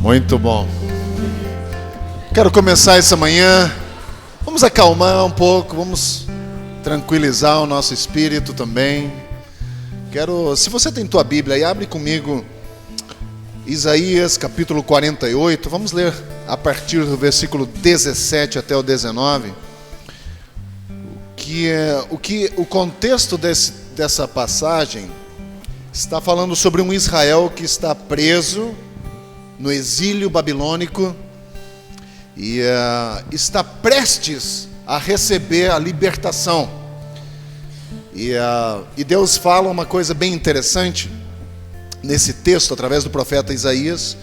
Muito bom. Quero começar essa manhã. Vamos acalmar um pouco, vamos tranquilizar o nosso espírito também. Se você tem tua Bíblia aí, abre comigo Isaías capítulo 48. Vamos ler a partir do versículo 17 até o 19. O contexto dessa passagem está falando sobre um Israel que está preso no exílio babilônico e está prestes a receber a libertação. E Deus fala uma coisa bem interessante nesse texto, através do profeta Isaías,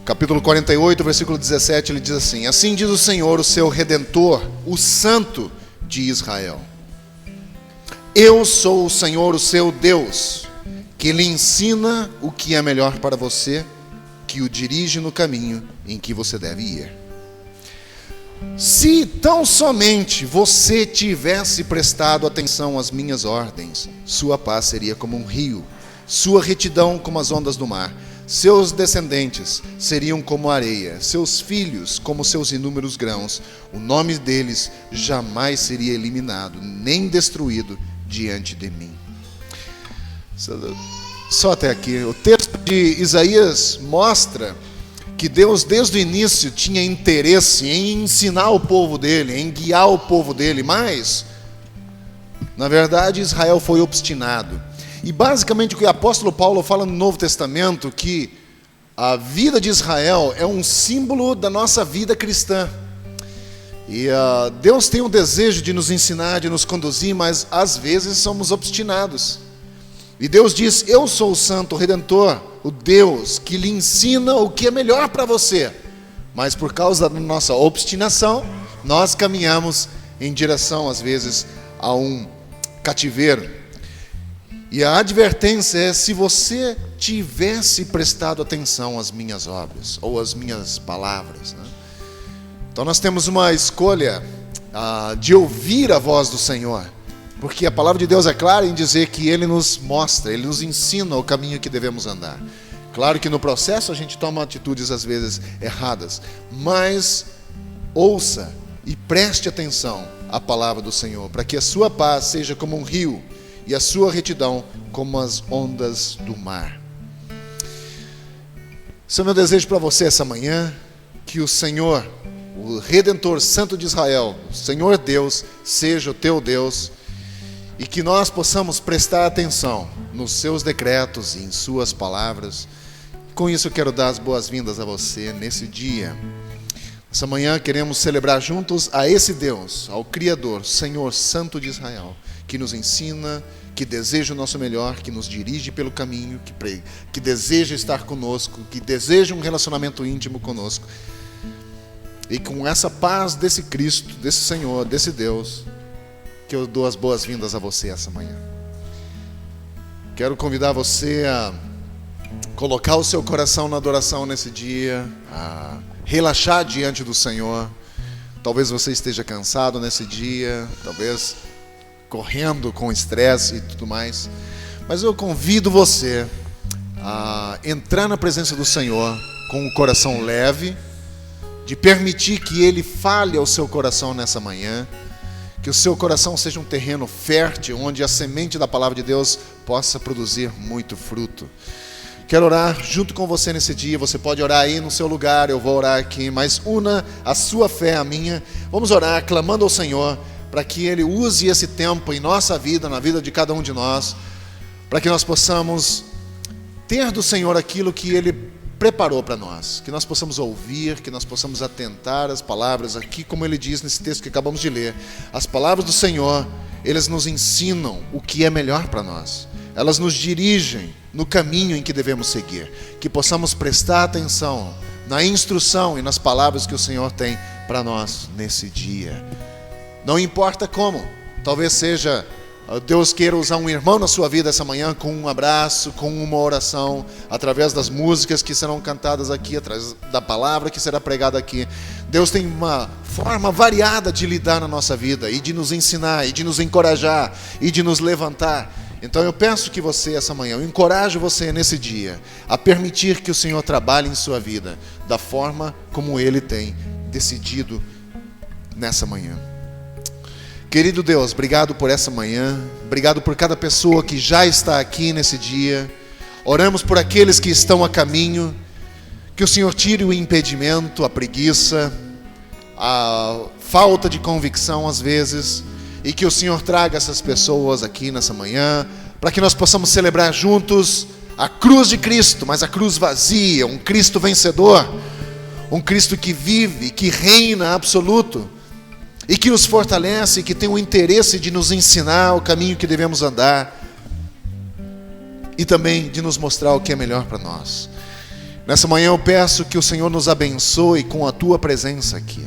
capítulo 48, versículo 17, ele diz assim: assim diz o Senhor, o seu Redentor, o Santo de Israel: eu sou o Senhor, o seu Deus, que lhe ensina o que é melhor para você, que o dirige no caminho em que você deve ir. Se tão somente você tivesse prestado atenção às minhas ordens, sua paz seria como um rio, sua retidão como as ondas do mar. Seus descendentes seriam como a areia, seus filhos como seus inúmeros grãos. O nome deles jamais seria eliminado, nem destruído diante de mim. Só até aqui. O texto de Isaías mostra que Deus, desde o início, tinha interesse em ensinar o povo dele, em guiar o povo dele, mas, na verdade, Israel foi obstinado. E basicamente o que o apóstolo Paulo fala no Novo Testamento, que a vida de Israel é um símbolo da nossa vida cristã. E Deus tem o desejo de nos ensinar, de nos conduzir, mas às vezes somos obstinados. E Deus diz: eu sou o Santo, o Redentor, o Deus que lhe ensina o que é melhor para você. Mas por causa da nossa obstinação, nós caminhamos em direção, às vezes, a um cativeiro. E a advertência é: se você tivesse prestado atenção às minhas obras, ou às minhas palavras, né? Então nós temos uma escolha de ouvir a voz do Senhor. Porque a palavra de Deus é clara em dizer que Ele nos mostra, Ele nos ensina o caminho que devemos andar. Claro que no processo a gente toma atitudes às vezes erradas, mas ouça e preste atenção à palavra do Senhor, para que a sua paz seja como um rio e a sua retidão como as ondas do mar. Esse é o meu desejo para você essa manhã, que o Senhor, o Redentor Santo de Israel, o Senhor Deus, seja o teu Deus, e que nós possamos prestar atenção nos seus decretos e em suas palavras. Com isso eu quero dar as boas-vindas a você nesse dia. Essa manhã queremos celebrar juntos a esse Deus, ao Criador, Senhor Santo de Israel, que nos ensina, que deseja o nosso melhor, que nos dirige pelo caminho, que deseja estar conosco, que deseja um relacionamento íntimo conosco. E com essa paz desse Cristo, desse Senhor, desse Deus, que eu dou as boas-vindas a você essa manhã. Quero convidar você a colocar o seu coração na adoração nesse dia, a relaxar diante do Senhor. Talvez você esteja cansado nesse dia, talvez correndo com estresse e tudo mais, mas eu convido você a entrar na presença do Senhor com o coração leve, de permitir que Ele fale ao seu coração nessa manhã, que o seu coração seja um terreno fértil, onde a semente da palavra de Deus possa produzir muito fruto. Quero orar junto com você nesse dia. Você pode orar aí no seu lugar, eu vou orar aqui, mas una a sua fé à minha. Vamos orar clamando ao Senhor para que Ele use esse tempo em nossa vida, na vida de cada um de nós, para que nós possamos ter do Senhor aquilo que Ele preparou para nós, que nós possamos ouvir, que nós possamos atentar às palavras aqui, como Ele diz nesse texto que acabamos de ler. As palavras do Senhor, elas nos ensinam o que é melhor para nós, elas nos dirigem no caminho em que devemos seguir, que possamos prestar atenção na instrução e nas palavras que o Senhor tem para nós nesse dia. Não importa como, talvez seja Deus queira usar um irmão na sua vida essa manhã com um abraço, com uma oração, através das músicas que serão cantadas aqui, através da palavra que será pregada aqui. Deus tem uma forma variada de lidar na nossa vida e de nos ensinar, e de nos encorajar, e de nos levantar. Então eu peço que você essa manhã, eu encorajo você nesse dia a permitir que o Senhor trabalhe em sua vida da forma como Ele tem decidido nessa manhã. Querido Deus, obrigado por essa manhã, obrigado por cada pessoa que já está aqui nesse dia. Oramos por aqueles que estão a caminho, que o Senhor tire o impedimento, a preguiça, a falta de convicção às vezes, e que o Senhor traga essas pessoas aqui nessa manhã, para que nós possamos celebrar juntos a cruz de Cristo, mas a cruz vazia, um Cristo vencedor, um Cristo que vive, que reina absoluto, e que nos fortalece, e que tem o interesse de nos ensinar o caminho que devemos andar, e também de nos mostrar o que é melhor para nós. Nessa manhã eu peço que o Senhor nos abençoe com a Tua presença aqui,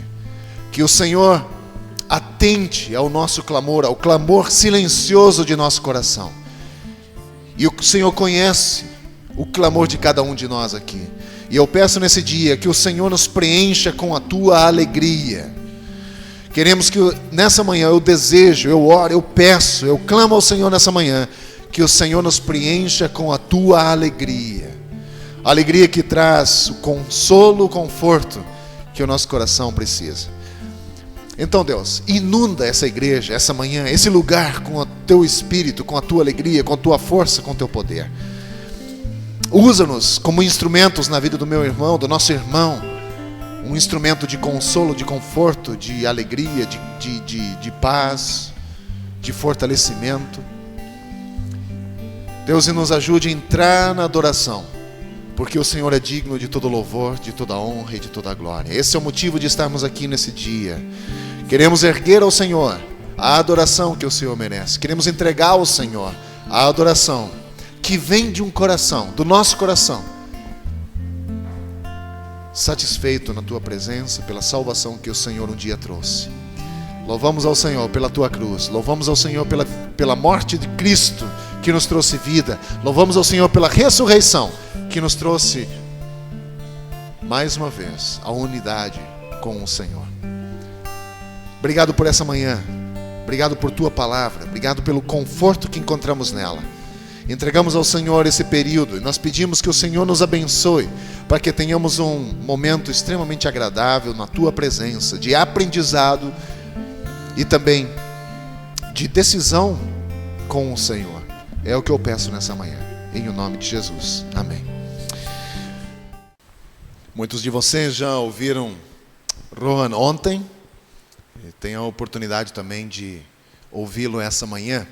que o Senhor atente ao nosso clamor, ao clamor silencioso de nosso coração. E o Senhor conhece o clamor de cada um de nós aqui. E eu peço nesse dia que o Senhor nos preencha com a Tua alegria. Queremos que nessa manhã eu desejo, eu oro, eu peço, eu clamo ao Senhor nessa manhã, que o Senhor nos preencha com a Tua alegria. A alegria que traz o consolo, o conforto que o nosso coração precisa. Então, Deus, inunda essa igreja, essa manhã, esse lugar com o Teu Espírito, com a Tua alegria, com a Tua força, com o Teu poder. Usa-nos como instrumentos na vida do meu irmão, do nosso irmão, um instrumento de consolo, de conforto, de alegria, de paz, de fortalecimento. Deus, e nos ajude a entrar na adoração, porque o Senhor é digno de todo louvor, de toda honra e de toda glória. Esse é o motivo de estarmos aqui nesse dia. Queremos erguer ao Senhor a adoração que o Senhor merece. Queremos entregar ao Senhor a adoração que vem de um coração, do nosso coração, satisfeito na Tua presença, pela salvação que o Senhor um dia trouxe. Louvamos ao Senhor pela Tua cruz. Louvamos ao Senhor pela morte de Cristo, que nos trouxe vida. Louvamos ao Senhor pela ressurreição, que nos trouxe, mais uma vez, a unidade com o Senhor. Obrigado por essa manhã. Obrigado por Tua palavra. Obrigado pelo conforto que encontramos nela. Entregamos ao Senhor esse período e nós pedimos que o Senhor nos abençoe, para que tenhamos um momento extremamente agradável na Tua presença, de aprendizado e também de decisão com o Senhor. É o que eu peço nessa manhã, em o nome de Jesus. Amém. Muitos de vocês já ouviram Rohan ontem, tem a oportunidade também de ouvi-lo essa manhã.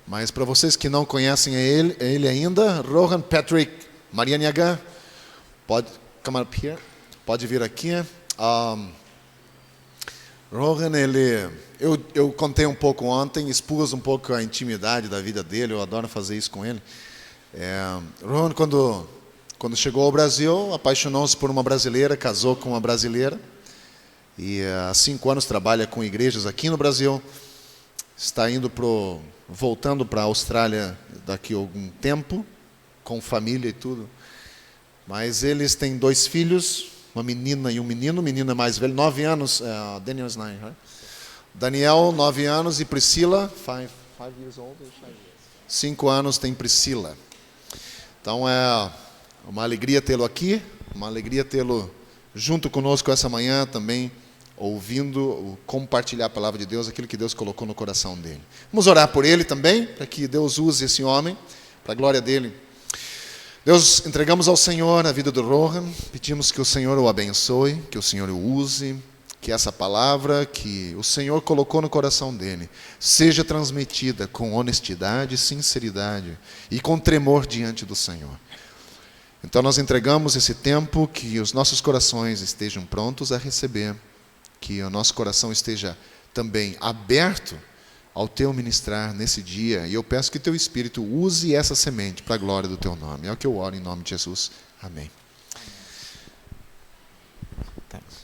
Mas para vocês que não conhecem ele ainda, Rohan Patrick Marianiaga, pode come up here, pode vir aqui. Rohan, eu contei um pouco ontem, expus um pouco a intimidade da vida dele, eu adoro fazer isso com ele. Rohan, quando chegou ao Brasil, apaixonou-se por uma brasileira, casou com uma brasileira, e há 5 anos trabalha com igrejas aqui no Brasil, está voltando para a Austrália daqui a algum tempo, com família e tudo. Mas eles têm 2 filhos, uma menina e um menino. O menino é mais velho, 9 anos. Daniel is 9, right? Daniel, 9 anos, e Priscila, 5 anos tem Priscila. Então é uma alegria tê-lo aqui, uma alegria tê-lo junto conosco essa manhã também, ouvindo, compartilhar a palavra de Deus, aquilo que Deus colocou no coração dele. Vamos orar por ele também, para que Deus use esse homem, para a glória dele. Deus, entregamos ao Senhor a vida do Rohan, pedimos que o Senhor o abençoe, que o Senhor o use, que essa palavra que o Senhor colocou no coração dele seja transmitida com honestidade, sinceridade e com tremor diante do Senhor. Então nós entregamos esse tempo, que os nossos corações estejam prontos a receber, que o nosso coração esteja também aberto ao Teu ministrar nesse dia. E eu peço que Teu Espírito use essa semente para a glória do Teu nome. É o que eu oro em nome de Jesus. Amém. Thanks.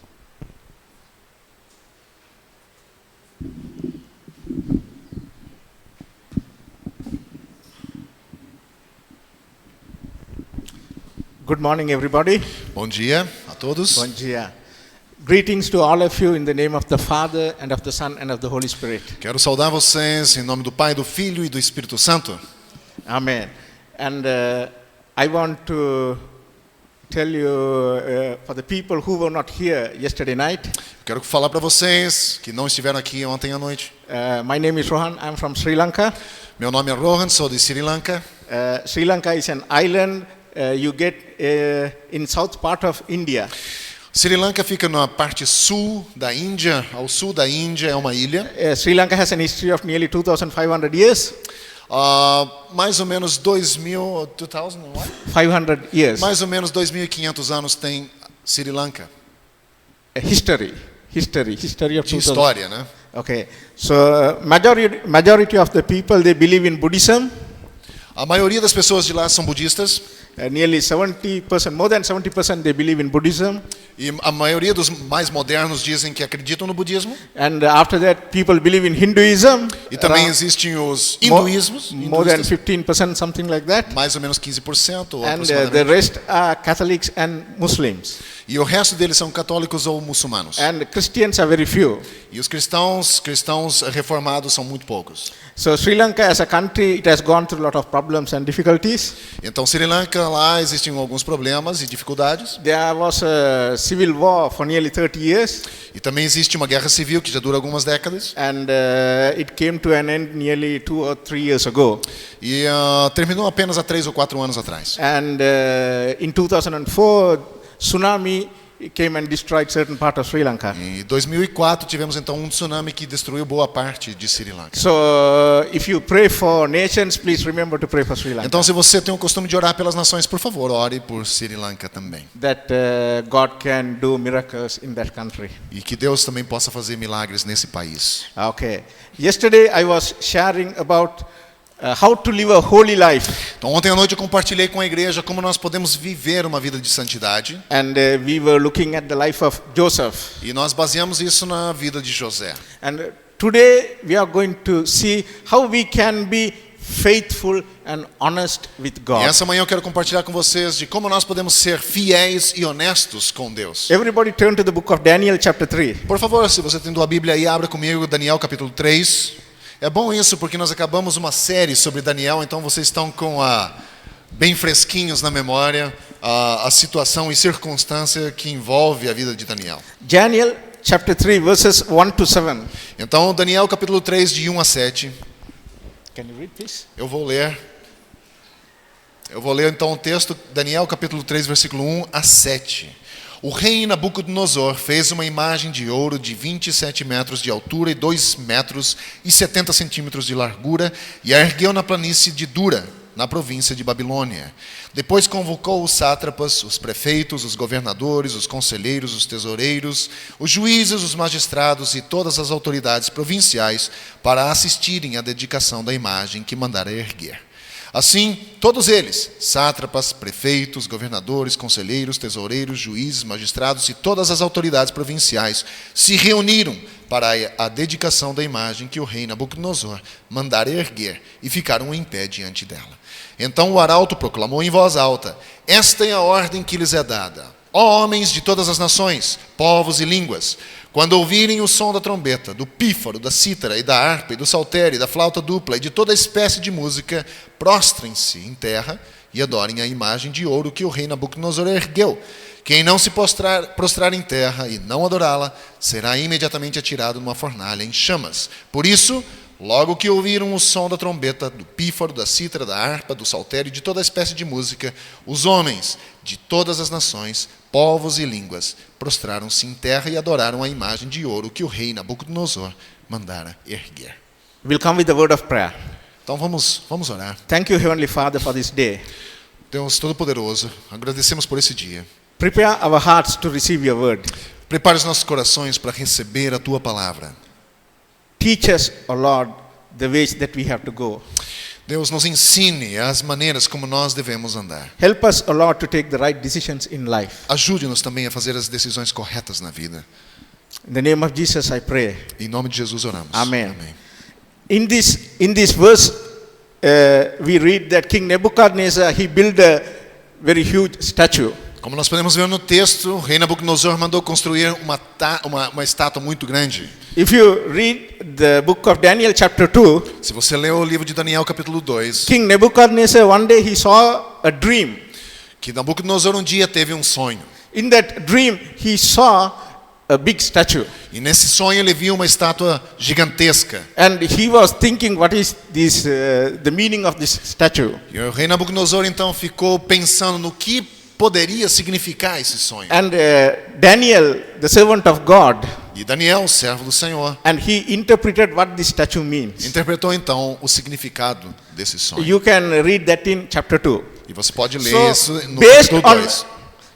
Good morning, everybody. Bom dia a todos. Bom dia. Greetings to all of you in the name of the Father and of the Son and of the Holy Spirit. Quero saudar vocês em nome do Pai, do Filho e do Espírito Santo. Amen. And I want to tell you for the people who were not here yesterday night. Quero falar para vocês que não estiveram aqui ontem à noite. My name is Rohan. I'm from Sri Lanka. Meu nome é Rohan, sou de Sri Lanka. Sri Lanka is an island you get in south part of India. Sri Lanka fica na parte sul da Índia. Ao sul da Índia é uma ilha. Sri Lanka has an history of nearly 2,500 years. Mais ou menos 500 years. Mais ou menos 2.500 anos tem Sri Lanka. History of De história, né? Okay, so majority of the people, they believe in Buddhism. A maioria das pessoas de lá são budistas. Nearly 70%, more than 70%, they believe in Buddhism. E a maioria dos mais modernos dizem que acreditam no budismo. And after that, people believe in Hinduism. E também existem os hinduísmos. More than 15%, something like that. Mais ou menos 15%. Ou And the rest are Catholics and Muslims. E o resto deles são católicos ou muçulmanos. And Christians are very few. E os cristãos reformados são muito poucos. So Sri Lanka as a country, it has gone through a lot of problems and difficulties. Então Sri Lanka, lá existem alguns problemas e dificuldades. There was a civil war for nearly 30 years. E também existe uma guerra civil que já dura algumas décadas. And it came to an end nearly 2 or 3 years ago. E terminou apenas há 3 ou 4 anos atrás. And in 2004, tsunami came and destroyed certain part of Sri Lanka. Em 2004 tivemos então um tsunami que destruiu boa parte de Sri Lanka. So if you pray for nations, please remember to pray for Sri Lanka. Então se você tem o costume de orar pelas nações, por favor, ore por Sri Lanka também. That God can do miracles in that country. E que Deus também possa fazer milagres nesse país. Okay. Yesterday I was sharing about how to live a holy life. Então ontem à noite eu compartilhei com a igreja como nós podemos viver uma vida de santidade. And we were looking at the life of Joseph. E nós baseamos isso na vida de José. And today we are going to see how we can be faithful and honest with God. E essa manhã eu quero compartilhar com vocês de como nós podemos ser fiéis e honestos com Deus. Everybody turn to the book of Daniel chapter 3. Por favor, se você tem a Bíblia aí, abra comigo Daniel capítulo 3. É bom isso porque nós acabamos uma série sobre Daniel, então vocês estão com bem fresquinhos na memória a situação e circunstância que envolve a vida de Daniel. Daniel chapter 3 verses 1 to 7. Então Daniel capítulo 3 de 1 a 7. Can you read please? Eu vou ler então o texto, Daniel capítulo 3 versículo 1 a 7. O rei Nabucodonosor fez uma imagem de ouro de 27 metros de altura e 2 metros e 70 centímetros de largura e a ergueu na planície de Dura, na província de Babilônia. Depois convocou os sátrapas, os prefeitos, os governadores, os conselheiros, os tesoureiros, os juízes, os magistrados e todas as autoridades provinciais para assistirem à dedicação da imagem que mandara erguer. Assim, todos eles, sátrapas, prefeitos, governadores, conselheiros, tesoureiros, juízes, magistrados e todas as autoridades provinciais, se reuniram para a dedicação da imagem que o rei Nabucodonosor mandara erguer e ficaram em pé diante dela. Então o arauto proclamou em voz alta: esta é a ordem que lhes é dada. Ó homens de todas as nações, povos e línguas, quando ouvirem o som da trombeta, do pífaro, da cítara e da harpa, e do saltério, e da flauta dupla, e de toda espécie de música, prostrem-se em terra e adorem a imagem de ouro que o rei Nabucodonosor ergueu. Quem não se prostrar em terra e não adorá-la, será imediatamente atirado numa fornalha em chamas. Por isso, logo que ouviram o som da trombeta, do pífaro, da cítara, da harpa, do saltério e de toda espécie de música, os homens de todas as nações, povos e línguas, prostraram-se em terra e adoraram a imagem de ouro que o rei Nabucodonosor mandara erguer. We'll come with the word of prayer. Então vamos orar. Thank you, Heavenly Father, for this day. Deus Todo-Poderoso, agradecemos por esse dia. Prepare our hearts to receive your word. Prepare os nossos corações para receber a tua palavra. Teach us, O Lord, the ways that we have to go. Deus, nos ensine as maneiras como nós devemos andar. Help us, O Lord, to take the right decisions in life. Ajude-nos também a fazer as decisões corretas na vida. In the name of Jesus, I pray. Em nome de Jesus oramos. Amen. In this verse, we read that King Nebuchadnezzar, he built a very huge statue. Como nós podemos ver no texto, o rei Nabucodonosor mandou construir uma estátua muito grande. If you read the book of Daniel chapter 2, Se você ler o livro de Daniel capítulo 2, King Nebuchadnezzar one day he saw a dream. que Nabucodonosor um dia teve um sonho. In that dream he saw a big statue. E nesse sonho ele viu uma estátua gigantesca. And he was thinking, what is this, the meaning of this statue? E o rei Nabucodonosor então ficou pensando no que poderia significar esse sonho. And Daniel, the servant of God, E Daniel, servo do Senhor, and he interpreted what this statue means. interpretou então o significado desse sonho. You can read that in chapter 2. E você pode ler So, isso no based capítulo on, 2.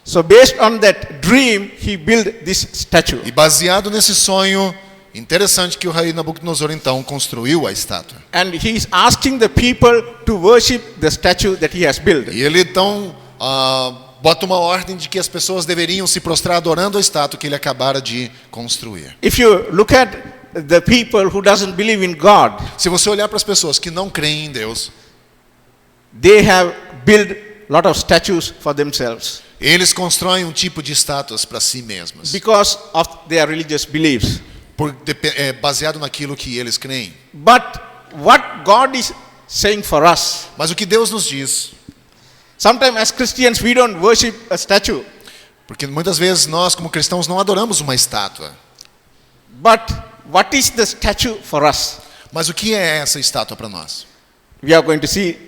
so based on that dream, he built this statue. E baseado nesse sonho, interessante que o rei Nabucodonosor então construiu a estátua. And he is asking the people to worship the statue that he has built. E ele então bota uma ordem de que as pessoas deveriam se prostrar adorando a estátua que ele acabara de construir. If you look at the people who doesn't believe in God, Se você olhar para as pessoas que não creem em Deus, they have built a lot of statues for themselves eles constroem um tipo de estátuas para si mesmas, because of their religious beliefs. baseado naquilo que eles creem. But what God is saying for us, Mas o que Deus nos diz, sometimes as Christians we don't worship a statue, porque muitas vezes nós como cristãos não adoramos uma estátua, but what is the statue for us? mas o que é essa estátua para nós? We are going to see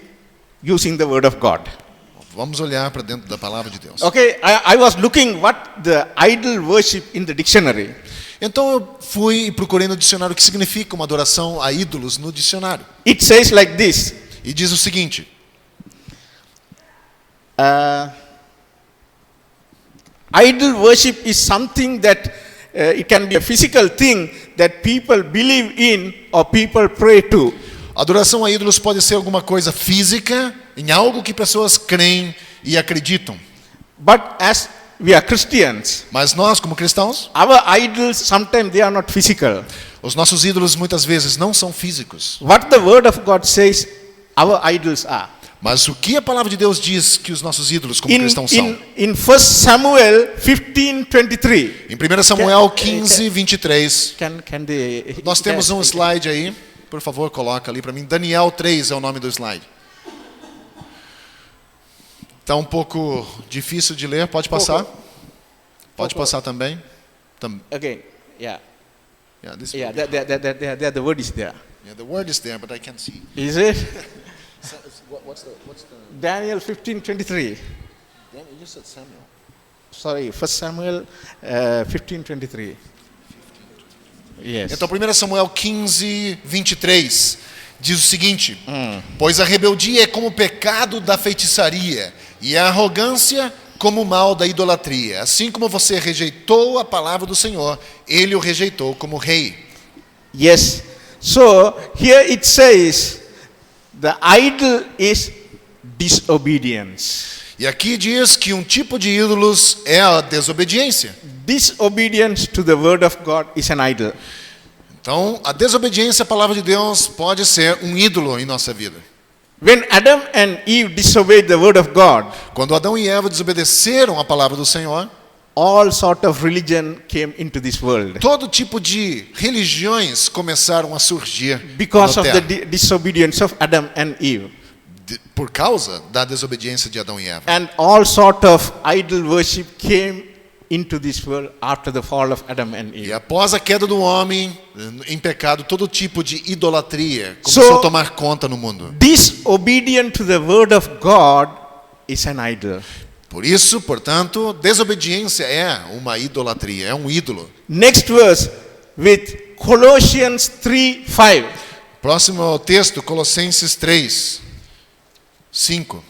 using the word of God. Vamos olhar para dentro da palavra de Deus. Okay, I was looking what the idol worship in the dictionary. Então eu fui e procurei no dicionário o que significa uma adoração a ídolos no dicionário. It says like this. E diz o seguinte: Idol worship is something that it can be a physical thing that people believe in or people pray to. adoração a ídolos pode ser alguma coisa física, em algo que pessoas creem e acreditam. But as we are Christians, Mas nós, como cristãos, our idols sometimes they are not physical. os nossos ídolos muitas vezes não são físicos. What the word of God says our idols are. Mas o que a palavra de Deus diz que os nossos ídolos como cristãos são? In 1 Samuel 15:23. Em 1 Samuel 15, 23, Can they, nós temos um slide aí. Por favor, coloca ali para mim. Daniel 3 é o nome do slide. Está um pouco difícil de ler, pode passar? Pode passar também? Again, yeah. Yeah, this Yeah, there, the word is there. yeah, the word is there, but I can't see. Is it? What's the Daniel 15:23. you just said Samuel. Sorry, 1 Samuel 15:23. Yes. Então, 1 Samuel 15, 23 diz o seguinte: Pois a rebeldia é como o pecado da feitiçaria, e a arrogância como o mal da idolatria. Assim como você rejeitou a palavra do Senhor, ele o rejeitou como rei. Yes. So here it says the idol is disobedience. E aqui diz que um tipo de ídolos é a desobediência. Disobedience to the word of God is an idol. Então, a desobediência à palavra de Deus pode ser um ídolo em nossa vida. When Adam and Eve disobeyed the word of God, Quando Adão e Eva desobedeceram a palavra do Senhor, all sort of religion came into this world todo tipo de religiões começaram a surgir because na of terra, the disobedience of Adam and Eve, por causa da desobediência de Adão e Eva. and all sort of idol worship came into this world after the fall of Adam and E Eve. após a queda do homem em pecado, todo tipo de idolatria começou a tomar conta no mundo. Disobedient to the word of God is an idol. Por isso, portanto, desobediência é uma idolatria, é um ídolo. Next verse with Colossians 3:5. Próximo ao texto, Colossenses 3, 5.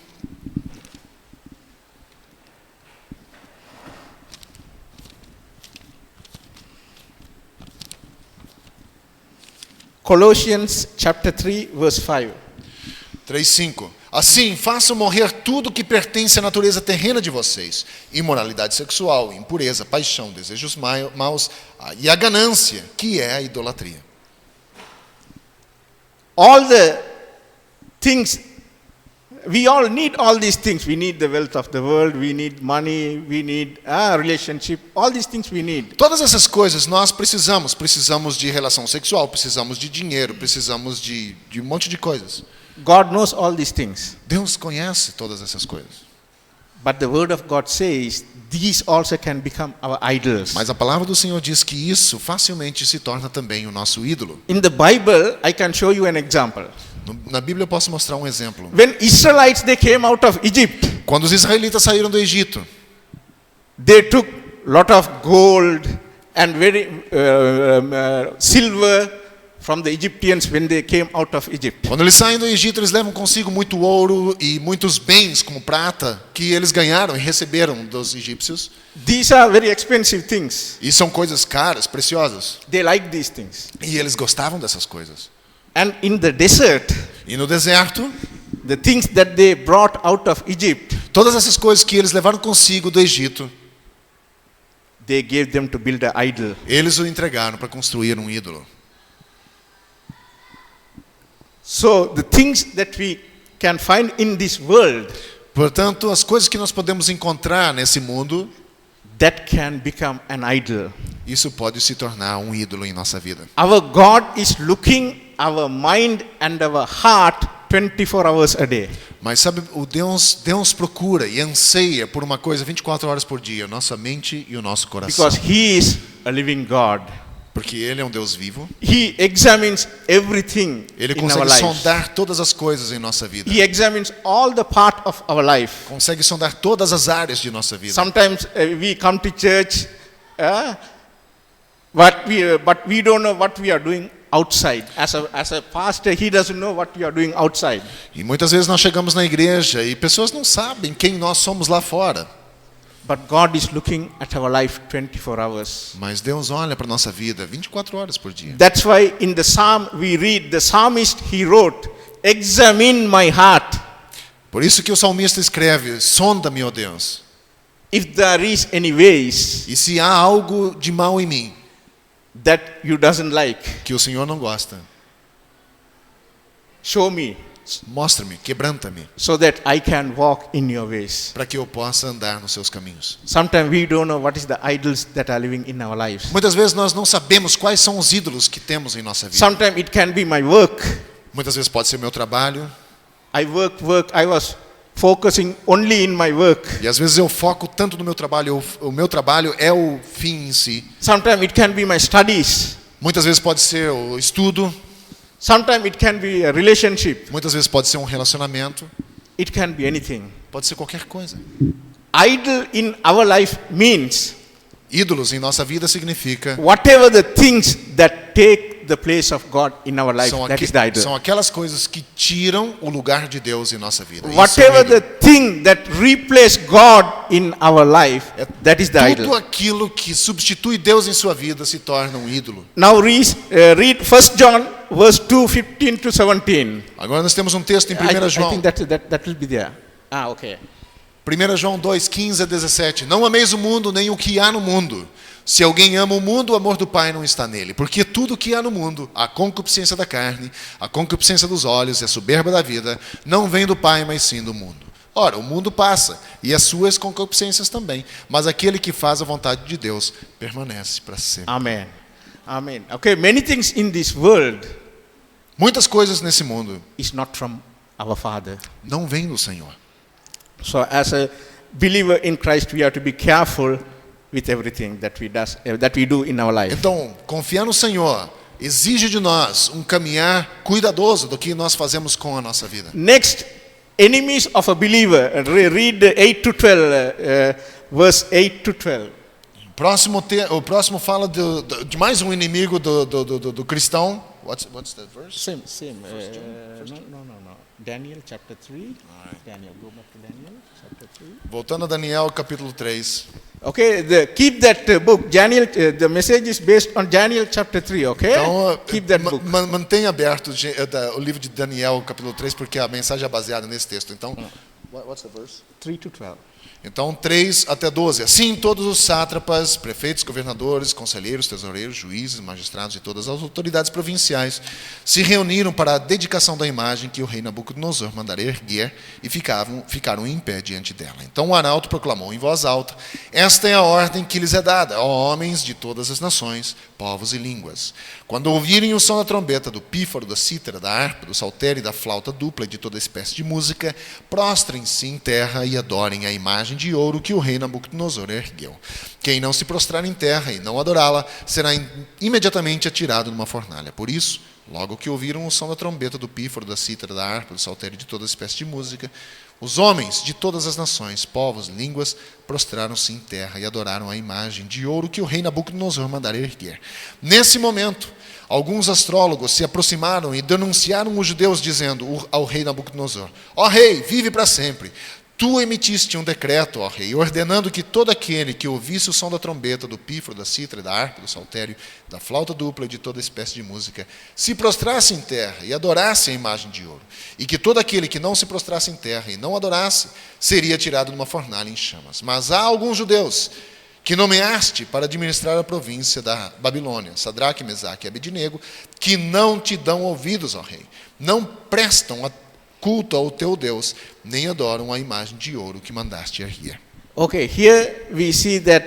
Colossians chapter 3 verse 5. 3:5. Assim, façam morrer tudo que pertence à natureza terrena de vocês: imoralidade sexual, impureza, paixão, desejos maus e a ganância, que é a idolatria. All the things we all need all these things. We need the wealth of the world, we need money, we need relationship, all these things we need. Todas essas coisas nós precisamos. Precisamos de relação sexual, precisamos de dinheiro, precisamos de um monte de coisas. God knows all these things. Deus conhece todas essas coisas. But the word of God says these also can become our idols. Mas a palavra do Senhor diz que isso facilmente se torna também o nosso ídolo. In the Bible, I can show you an example. Na Bíblia eu posso mostrar um exemplo. When Israelites they came out of Egypt, Quando os israelitas saíram do Egito, they took lot of gold and very silver from the Egyptians when they came out of Egypt. quando eles saem do Egito, eles levam consigo muito ouro e muitos bens como prata que eles ganharam e receberam dos egípcios. These are very expensive things. E são coisas caras, preciosas. They like these things. E eles gostavam dessas coisas. And in the desert, E no deserto, the things that they brought out of Egypt, todas essas coisas que eles levaram consigo do Egito, they gave them to build an idol. eles o entregaram para construir um ídolo. So the things that we can find in this world, Portanto, as coisas que nós podemos encontrar nesse mundo, that can become an idol. isso pode se tornar um ídolo em nossa vida. Our God is looking our mind and our heart 24 hours a day. Mas sabe, Deus procura e anseia por uma coisa 24 horas por dia, nossa mente e o nosso coração. Because He is a living God. Porque Ele é um Deus vivo. He examines everything Ele in our consegue lives. sondar todas as coisas em nossa vida. He examines all the part of our life. Consegue sondar todas as áreas de nossa vida. Sometimes we come to church, but we don't know what we are doing outside. As a pastor, he doesn't know what we are doing outside. E muitas vezes nós chegamos na igreja e pessoas não sabem quem nós somos lá fora. But God is looking at our life 24 hours. Mas Deus olha para nossa vida 24 horas por dia. That's why in the Psalm we read, the psalmist he wrote, "Examine my heart. Por isso que o salmista escreve: sonda-me, ó Deus. If there is any ways E se há algo de mal em mim that you doesn't like, que o Senhor não gosta, show me, mostra-me, quebranta-me, so that I can walk in your ways." para que eu possa andar nos seus caminhos. Sometimes we don't know what is the idols that are living in our lives. Muitas vezes nós não sabemos quais são os ídolos que temos em nossa vida. Sometimes it can be my work. Muitas vezes pode ser meu trabalho. I was focusing only in my work. E às vezes eu foco tanto no meu trabalho, o meu trabalho é o fim em si. Sometimes it can be my studies. Muitas vezes pode ser o estudo, Sometimes it can be a relationship. muitas vezes pode ser um relacionamento, It can be anything. pode ser qualquer coisa. Idol in our life means Ídolos em nossa vida significa whatever the things that take the place of God in our life, that is the idol. são aquelas coisas que tiram o lugar de Deus em nossa vida. Isso é um Whatever ídolo. the thing that replace God in our life, that is the Tudo idol. aquilo que substitui Deus em sua vida se torna um ídolo. Now read 1 John verse 2, 15 to 17. Agora nós temos um texto em 1 I João. think that will be there. Okay. 1 João 2, 15 a 17. Não ameis o mundo, nem o que há no mundo. Se alguém ama o mundo, o amor do Pai não está nele. Porque tudo o que há no mundo, a concupiscência da carne, a concupiscência dos olhos e a soberba da vida, não vem do Pai, mas sim do mundo. Ora, o mundo passa, e as suas concupiscências também. Mas aquele que faz a vontade de Deus permanece para sempre. Amen. Amen. Okay, many things in this world Muitas coisas nesse mundo is not from our Father. não vêm do Senhor. So as a believer in Christ, we have to be careful with everything that we do in our life. Então, confiar no Senhor exige de nós um caminhar cuidadoso do que nós fazemos com a nossa vida. Next, enemies of a believer. Read 8 to 12, verse 8 to 12. O próximo fala de mais um inimigo do cristão. What's that verse? Same. No. Daniel chapter 3. Daniel, go back to Daniel chapter 3. Voltando a Daniel capítulo 3. Okay, keep that book. Daniel, the message is based on Daniel chapter 3, okay? Então, Keep that book. mantenha aberto o livro de Daniel capítulo 3, porque a mensagem é baseada nesse texto. Então, what's the verse? 3 to 12. Então, 3 até 12. Assim, todos os sátrapas, prefeitos, governadores, conselheiros, tesoureiros, juízes, magistrados e todas as autoridades provinciais se reuniram para a dedicação da imagem que o rei Nabucodonosor mandara erguer e ficaram em pé diante dela. Então o arauto proclamou em voz alta: esta é a ordem que lhes é dada, ó homens de todas as nações, povos e línguas. Quando ouvirem o som da trombeta, do pífaro, da cítara, da harpa, do saltério e da flauta dupla e de toda espécie de música, prostrem-se em terra e adorem a imagem de ouro que o rei Nabucodonosor ergueu. Quem não se prostrar em terra e não adorá-la, será imediatamente atirado numa fornalha. Por isso, logo que ouviram o som da trombeta, do pífaro, da cítara, da harpa, do saltério e de toda espécie de música, os homens de todas as nações, povos, línguas, prostraram-se em terra e adoraram a imagem de ouro que o rei Nabucodonosor mandara erguer. Nesse momento, alguns astrólogos se aproximaram e denunciaram os judeus, dizendo ao rei Nabucodonosor: ó rei, vive para sempre. Tu emitiste um decreto, ó rei, ordenando que todo aquele que ouvisse o som da trombeta, do pífaro, da cítara, da harpa, do saltério, da flauta dupla e de toda espécie de música, se prostrasse em terra e adorasse a imagem de ouro, e que todo aquele que não se prostrasse em terra e não adorasse, seria tirado numa fornalha em chamas. Mas há alguns judeus que nomeaste para administrar a província da Babilônia, Sadraque, Mesaque e Abednego, que não te dão ouvidos, ó rei, não prestam culto ao teu Deus, nem adoram a imagem de ouro que mandaste erguer. Okay, here we see that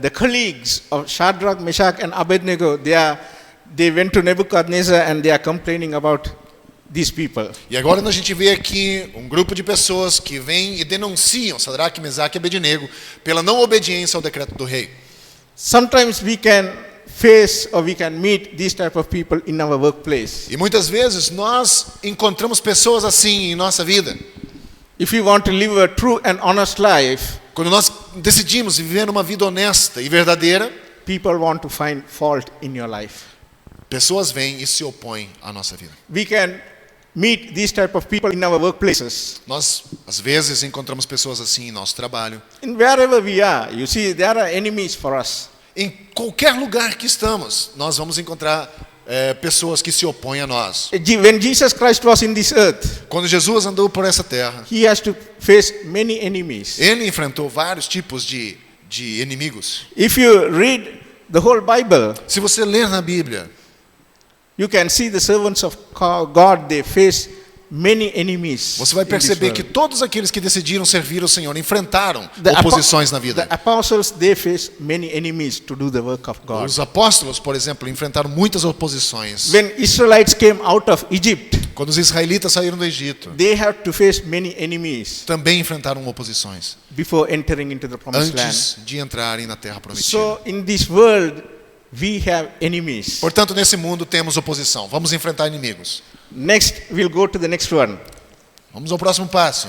the colleagues of Shadrach, Meshach and Abednego, they went to Nebuchadnezzar and they are complaining about these people. E agora a gente vê aqui um grupo de pessoas que vêm e denunciam Sadraque, Mesaque e Abednego pela não obediência ao decreto do rei. Sometimes we can face or we can meet these type of people in our workplace. E muitas vezes nós encontramos pessoas assim em nossa vida. If you want to live a true and honest life, Quando nós decidimos viver uma vida honesta e verdadeira, people want to find fault in your life. pessoas vêm e se opõem à nossa vida. We can meet these type of people in our workplaces. Nós, às vezes, encontramos pessoas assim em nosso trabalho. In wherever we are, you see, there are enemies for us. Em qualquer lugar que estamos, nós vamos encontrar pessoas que se opõem a nós. When Jesus Christ was in this earth, Quando Jesus andou por essa terra, he has to face many enemies. ele enfrentou vários tipos de inimigos. If you read the whole Bible, Se você ler na Bíblia, you can see the servants of God, they face many enemies. você vai in this perceber world. que todos aqueles que decidiram servir o Senhor enfrentaram The oposições na vida. The apostles, they face many enemies to do the work of God. Os apóstolos, por exemplo, enfrentaram muitas oposições. When Israelites came out of Egypt, Quando os israelitas saíram do Egito, they had to face many enemies também enfrentaram oposições before entering into the promised land. antes de entrarem na terra prometida. So in this world, we have enemies. Portanto, nesse mundo temos oposição. Vamos enfrentar inimigos. Next, we'll go to the next one. Vamos ao próximo passo.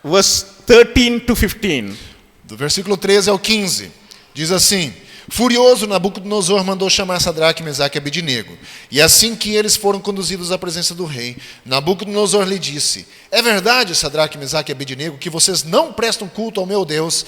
Verse 13 to 15. Do versículo 13 ao 15. Diz assim: furioso, Nabucodonosor mandou chamar Sadraque, Mesaque e Abednego. E assim que eles foram conduzidos à presença do rei, Nabucodonosor lhe disse: é verdade, Sadraque, Mesaque e Abednego, que vocês não prestam culto ao meu Deus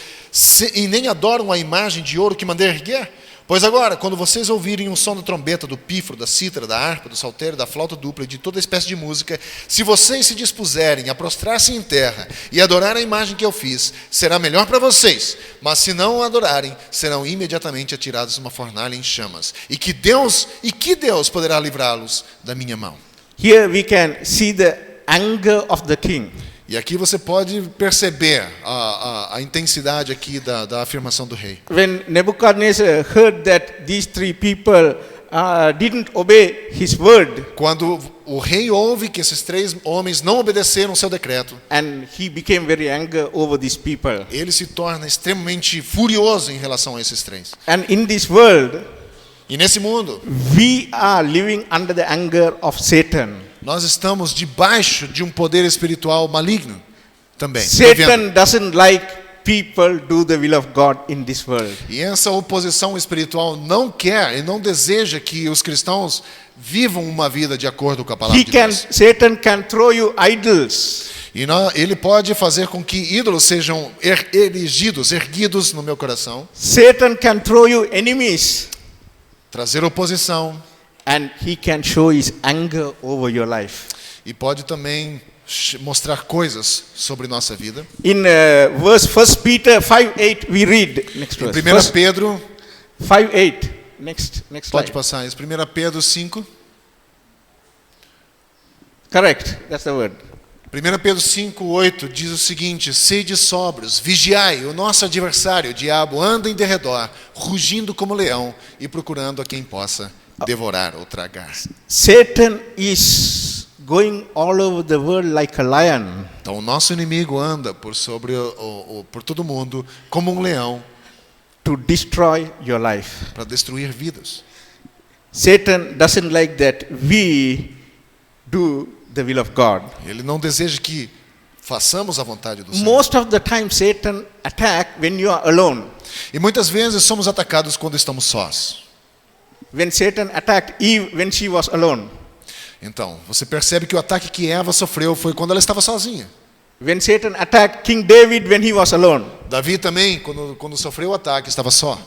e nem adoram a imagem de ouro que mandei erguer? Pois agora, quando vocês ouvirem o som da trombeta, do pífaro, da cítara, da harpa, do saltério, da flauta dupla e de toda espécie de música, se vocês se dispuserem a prostrar-se em terra e adorar a imagem que eu fiz, será melhor para vocês. Mas se não adorarem, serão imediatamente atirados numa fornalha em chamas. E que Deus poderá livrá-los da minha mão? Here we can see the anger of the king. E aqui você pode perceber a intensidade aqui da afirmação do rei. When Nebuchadnezzar heard that these three people didn't obey his word, Quando o rei ouve que esses 3 homens não obedeceram o seu decreto, and he became very angry over these people. ele se torna extremamente furioso em relação a esses 3. And in this world, E nesse mundo, we are living under the anger of Satan. nós estamos debaixo de um poder espiritual maligno também. Satan doesn't like people do the will of God in this world. E essa oposição espiritual não quer e não deseja que os cristãos vivam uma vida de acordo com a palavra de Deus. Satan can throw you idols. E ele pode fazer com que ídolos sejam erguidos no meu coração, Satan can throw you enemies. trazer oposição, And he can show his anger over your life. e pode também mostrar coisas sobre nossa vida. In verse 1 Peter 5:8 we read next Em verse. 1 Pedro, 5:8. Next pode slide. passar isso. 1 Pedro 5. Correct. That's the word. 1 Pedro 5:8 diz o seguinte: sede sóbrios, vigiai, o nosso adversário, o diabo, anda em derredor, rugindo como leão e procurando a quem possa devorar ou tragar. Satan is going all over the world like a lion, Então o nosso inimigo anda por por todo mundo como um leão to destroy your life. para destruir vidas. Satan doesn't like that we do the will of God. Ele não deseja que façamos a vontade do Senhor. Most of the time Satan attack when you are alone. E muitas vezes somos atacados quando estamos sós. When Satan attacked Eve when she was alone. Então, você percebe que o ataque que Eva sofreu foi quando ela estava sozinha. When Satan attacked King David when he was alone. Davi também, quando sofreu o ataque, estava só.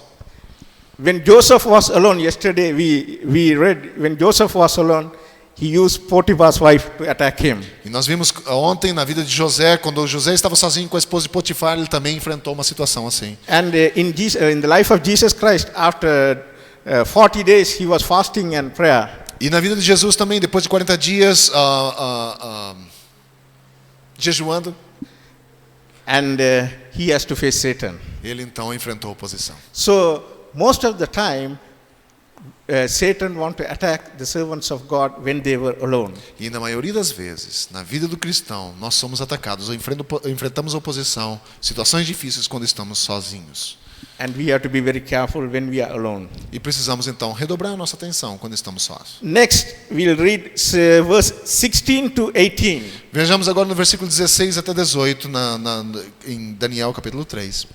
When Joseph was alone, yesterday we read, when Joseph was alone, he used Potiphar's wife to attack him. E nós vimos ontem na vida de José, quando José estava sozinho com a esposa de Potifar, ele também enfrentou uma situação assim. And in the life of Jesus Christ, after 40 days, he was fasting and prayer. E na vida de Jesus também, depois de 40 dias jejuando, And he has to face Satan. ele então enfrentou oposição. So most of the time, Satan want to attack the servants of God when they were alone. E na maioria das vezes, na vida do cristão, nós somos atacados, ou enfrentamos oposição, situações difíceis quando estamos sozinhos. And we have to be very careful when we are alone. E precisamos então redobrar a nossa atenção quando estamos sós. Next, we'll read verse 16 to 18. Vejamos agora no versículo 16 até 18, em Daniel capítulo 3.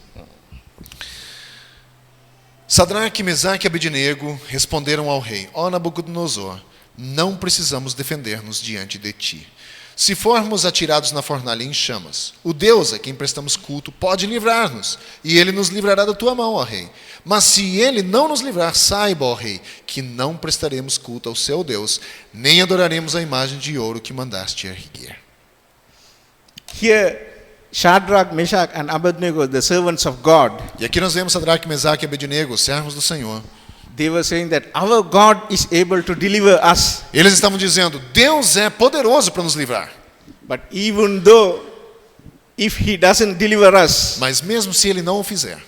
Sadraque, Mesaque e Abednego responderam ao rei: ó Nabucodonosor, não precisamos defender-nos diante de ti. Se formos atirados na fornalha em chamas, o Deus a quem prestamos culto pode livrar-nos, e ele nos livrará da tua mão, ó rei. Mas se ele não nos livrar, saiba, ó rei, que não prestaremos culto ao seu Deus, nem adoraremos a imagem de ouro que mandaste erguer. Here, Shadrach, Meshach and Abednego, the servants of God, E aqui nós vemos Sadraque, Mesaque e Abednego, servos do Senhor. they were saying that our God is able to deliver us. Eles estavam dizendo: Deus é poderoso para nos livrar. But even though, if he doesn't deliver us, Mas mesmo se ele não o fizer,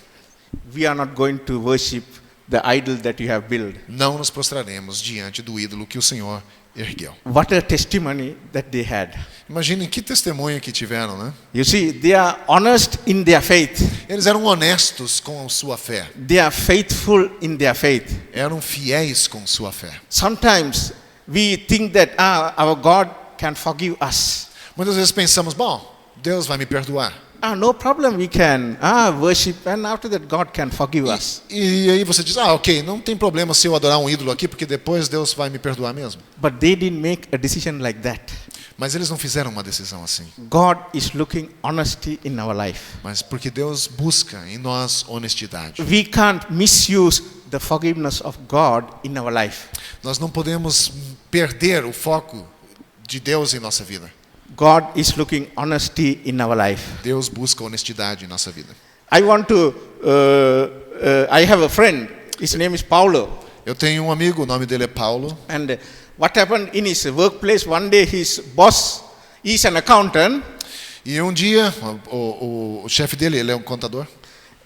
we are not going to worship the idol that you have built. não nos prostraremos diante do ídolo que o Senhor ergueu. What a testimony that they had. Imaginem que testemunho que tiveram, né? You see, they are honest in their faith. Eles eram honestos com sua fé. They are faithful in their faith. Eram fiéis com sua fé. Sometimes we think that our God can forgive us. Muitas vezes pensamos: bom, Deus vai me perdoar. No problem, we can worship, and after that God can forgive us. E aí você diz: ok, não tem problema se eu adorar um ídolo aqui, porque depois Deus vai me perdoar mesmo. But they didn't make a decision like that. Mas eles não fizeram uma decisão assim. God is looking honesty in our life. Mas porque Deus busca em nós honestidade. We can't misuse the forgiveness of God in our life. Nós não podemos perder o foco de Deus em nossa vida. God is looking honesty in our life. Deus busca honestidade em nossa vida. I have a friend, his name is Paulo. Eu tenho um amigo, o nome dele é Paulo. And what happened in his workplace, one day his boss is an accountant. E um dia, o chefe dele, ele é um contador.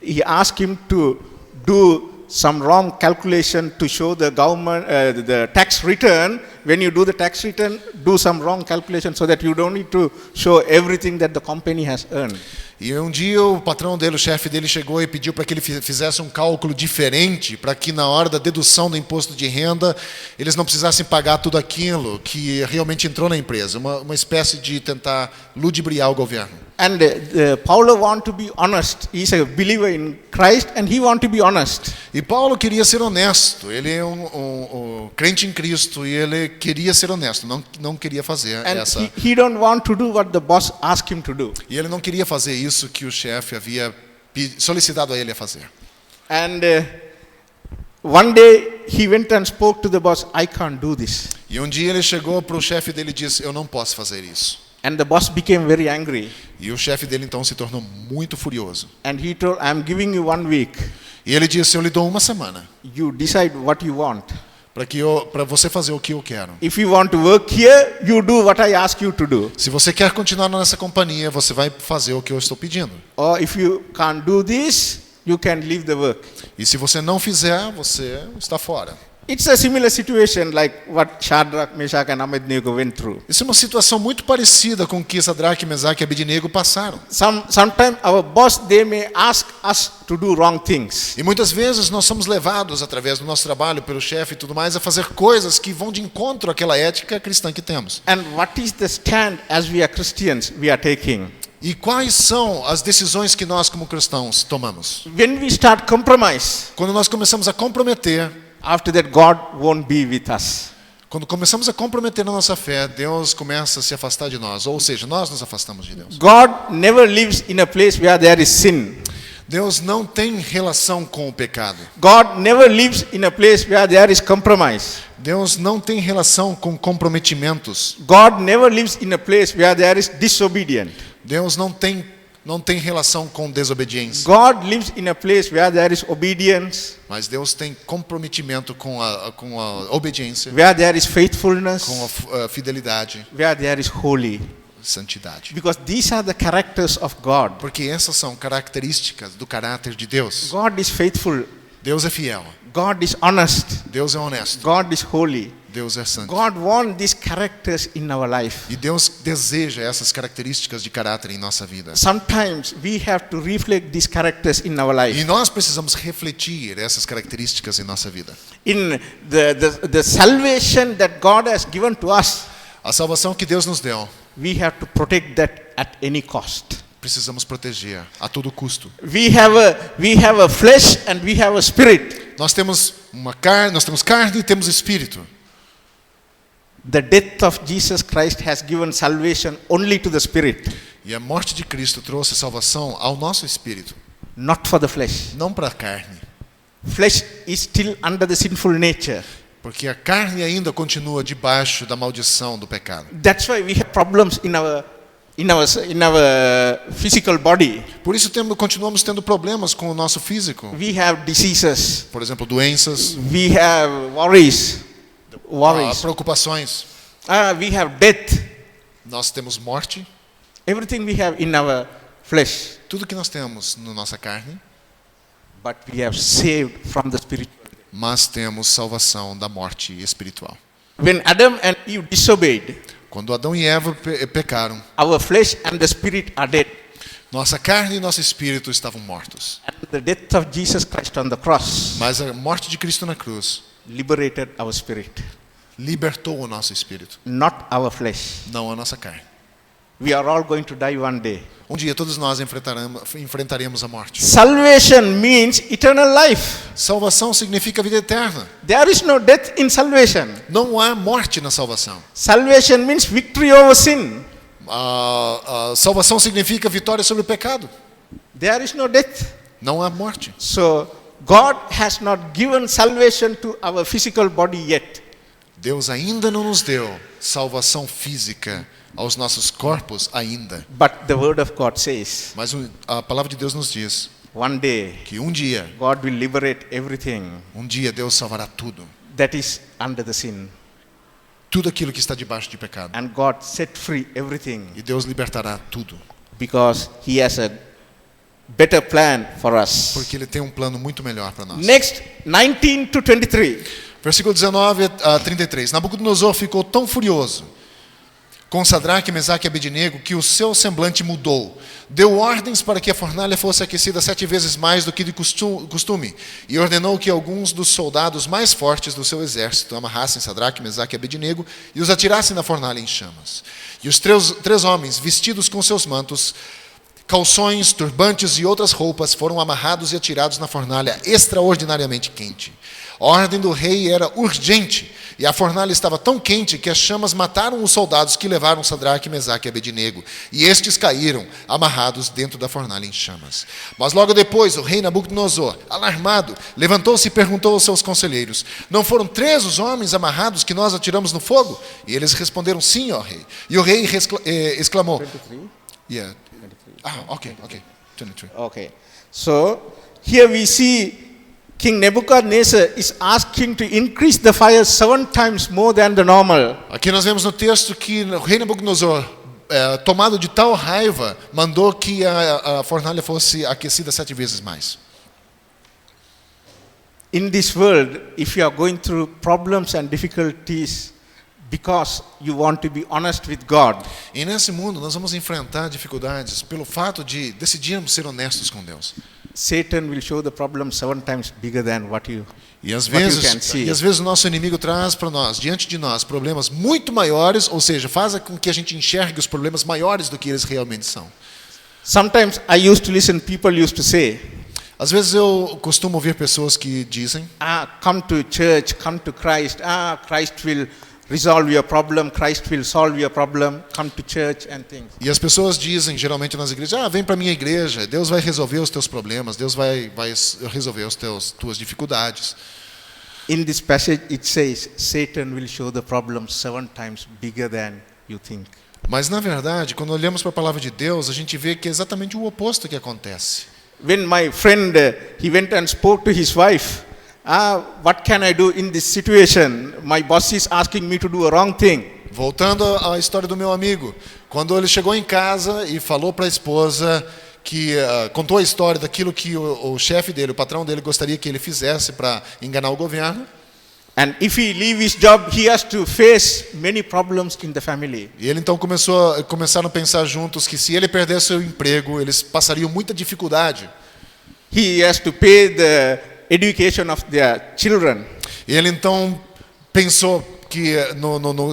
He asked him to do some wrong calculation to show the government the tax return. When you do the tax return, do some wrong calculation so that you don't need to show everything that the company has earned. E um dia o patrão dele, o chefe dele, chegou e pediu para que ele fizesse um cálculo diferente, para que na hora da dedução do imposto de renda, eles não precisassem pagar tudo aquilo que realmente entrou na empresa. Uma espécie de tentar ludibriar o governo. And Paulo want to be honest. He's a believer in Christ and he want to be honest. E Paulo queria ser honesto. Ele é um crente em Cristo e ele queria ser honesto. Não queria fazer And essa. he don't want to do what the boss asked him to do. E ele não queria fazer isso que o chefe havia solicitado a ele a fazer. And one day he went and spoke to the boss. I can't do this. E um dia ele chegou para o chefe dele e disse: eu não posso fazer isso. And the boss became very angry. E o chefe dele então se tornou muito furioso. And he told, I'm giving you 1 week. E ele disse, eu lhe dou uma semana You decide what you want. para você fazer o que eu quero. If you want to work here, you do what I ask you to do. Se você quer continuar nessa companhia, você vai fazer o que eu estou pedindo. Or if you can't do this, you can leave the work. E se você não fizer, você está fora. It's a similar situation like what Shadrach, Meshach and Abednego went through. Isso é uma situação muito parecida com o que Sadraque, Mesaque e Abednego passaram. Sometimes our boss, they may ask us to do wrong things. E muitas vezes nós somos levados, através do nosso trabalho, pelo chefe e tudo mais, a fazer coisas que vão de encontro àquela ética cristã que temos. And what is the stand as we are Christians we are taking? E quais são as decisões que nós, como cristãos, tomamos? When we start compromise, Quando nós começamos a comprometer, after that God won't be with us. quando começamos a comprometer na nossa fé, Deus começa a se afastar de nós. Ou seja, nós nos afastamos de Deus. God never lives in a place where there is sin. Deus não tem relação com o pecado. God never lives in a place where there is compromise. Deus não tem relação com comprometimentos. God never lives in a place where there is disobedience. Deus não tem relação com desobediência. God lives in a place where there is obedience, Mas Deus tem comprometimento com a obediência, where there is faithfulness, com a fidelidade, where there is holy. santidade. Because these are the characters of God. Porque essas são características do caráter de Deus. God is faithful. Deus é fiel. God is honest. Deus é honesto. God is holy. Deus é santo. God wants these characters in our life. E Deus deseja essas características de caráter em nossa vida. Sometimes we have to reflect these characters in our life. E nós precisamos refletir essas características em nossa vida. In the salvation that God has given to us, A salvação que Deus nos deu, we have to protect that at any cost. precisamos proteger a todo custo. We have a flesh and we have a spirit. Nós temos carne e temos espírito. The death of Jesus Christ has given salvation only to the spirit, E a morte de Cristo trouxe salvação ao nosso espírito, not for the flesh. não para a carne. Flesh is still under the sinful nature. Porque a carne ainda continua debaixo da maldição do pecado. That's why we have problems in our physical body. Por isso continuamos tendo problemas com o nosso físico. We have diseases. Por exemplo, doenças, We have worries. preocupações. We have death. Nós temos morte. Everything we have in our flesh. Tudo que nós temos na nossa carne, But we have saved from the spirit. mas temos salvação da morte espiritual. When Adam and Eve disobeyed, Quando Adão e Eva pecaram, our flesh and the spirit are dead. nossa carne e nosso espírito estavam mortos. And the death of Jesus Christ on the cross Mas a morte de Cristo na cruz liberated our spirit, libertou o nosso espírito, not our flesh. não a nossa carne. We are all going to die one day. Um dia todos nós enfrentaremos a morte. Salvation means eternal life. Salvação significa vida eterna. There is no death in salvation. Não há morte na salvação. Salvation means victory over sin. A salvação significa vitória sobre o pecado. There is no death. Não há morte. So God has not given salvation to our physical body yet. Deus ainda não nos deu salvação física aos nossos corpos ainda. But the word of God says, Mas a palavra de Deus nos diz one day que um dia God will liberate everything Deus salvará tudo. that is under the sin. Tudo aquilo que está debaixo de pecado. And God set free everything E Deus libertará tudo. because He has a better plan for us. Porque Ele tem um plano muito melhor para nós. Next, 19 to 23. Versículo 19 a 33. Nabucodonosor ficou tão furioso com Sadraque, Mesaque e Abednego que o seu semblante mudou. Deu ordens para que a fornalha fosse aquecida 7 vezes mais do que de costume e ordenou que alguns dos soldados mais fortes do seu exército amarrassem Sadraque, Mesaque e Abednego e os atirassem na fornalha em chamas. E os três homens, vestidos com seus mantos, calções, turbantes e outras roupas foram amarrados e atirados na fornalha extraordinariamente quente. A ordem do rei era urgente, e a fornalha estava tão quente que as chamas mataram os soldados que levaram Sadraque, Mesaque e Abednego, e estes caíram, amarrados dentro da fornalha em chamas. Mas logo depois, o rei Nabucodonosor, alarmado, levantou-se e perguntou aos seus conselheiros: não foram 3 os homens amarrados que nós atiramos no fogo? E eles responderam: sim, ó rei. E o rei exclamou: 23? yeah. Okay. 23. Okay. So here we see King Nebuchadnezzar is asking to increase the fire 7 times more than the normal. Aqui nós vemos no texto que o rei Nabucodonosor, tomado de tal raiva, mandou que a fornalha fosse aquecida 7 vezes mais. In this world, if you are going through problems and difficulties because you want to be honest with God, E nesse mundo nós vamos enfrentar dificuldades pelo fato de decidirmos ser honestos com Deus. Satan will show the problem 7 times bigger than what you E às can vezes, see. o nosso inimigo traz para nós, diante de nós, problemas muito maiores, ou seja, faz com que a gente enxergue os problemas maiores do que eles realmente são. Sometimes I used to listen, people used to say, Às vezes eu costumo ouvir pessoas que dizem: come to church, come to Christ. Christ will resolve your problem, Christ will solve your problem, come to church and things. E as pessoas dizem, geralmente nas igrejas: vem para minha igreja, Deus vai resolver os teus problemas, Deus vai resolver tuas dificuldades. In this passage it says, Satan will show the problem 7 times bigger than you think. Mas na verdade, quando olhamos para a palavra de Deus, a gente vê que é exatamente o oposto que acontece. When my friend, he went and spoke to his wife, what can I do in this situation? My boss is asking me to do a wrong thing. Voltando à história do meu amigo, quando ele chegou em casa e falou para a esposa que contou a história daquilo que o chefe dele, o patrão dele, gostaria que ele fizesse para enganar o governo. And if he leave his job, he has to face many problems in the family. E ele então começaram a pensar juntos que se ele perdesse o emprego, eles passariam muita dificuldade. He has to pay the education of their children. E ele então pensou que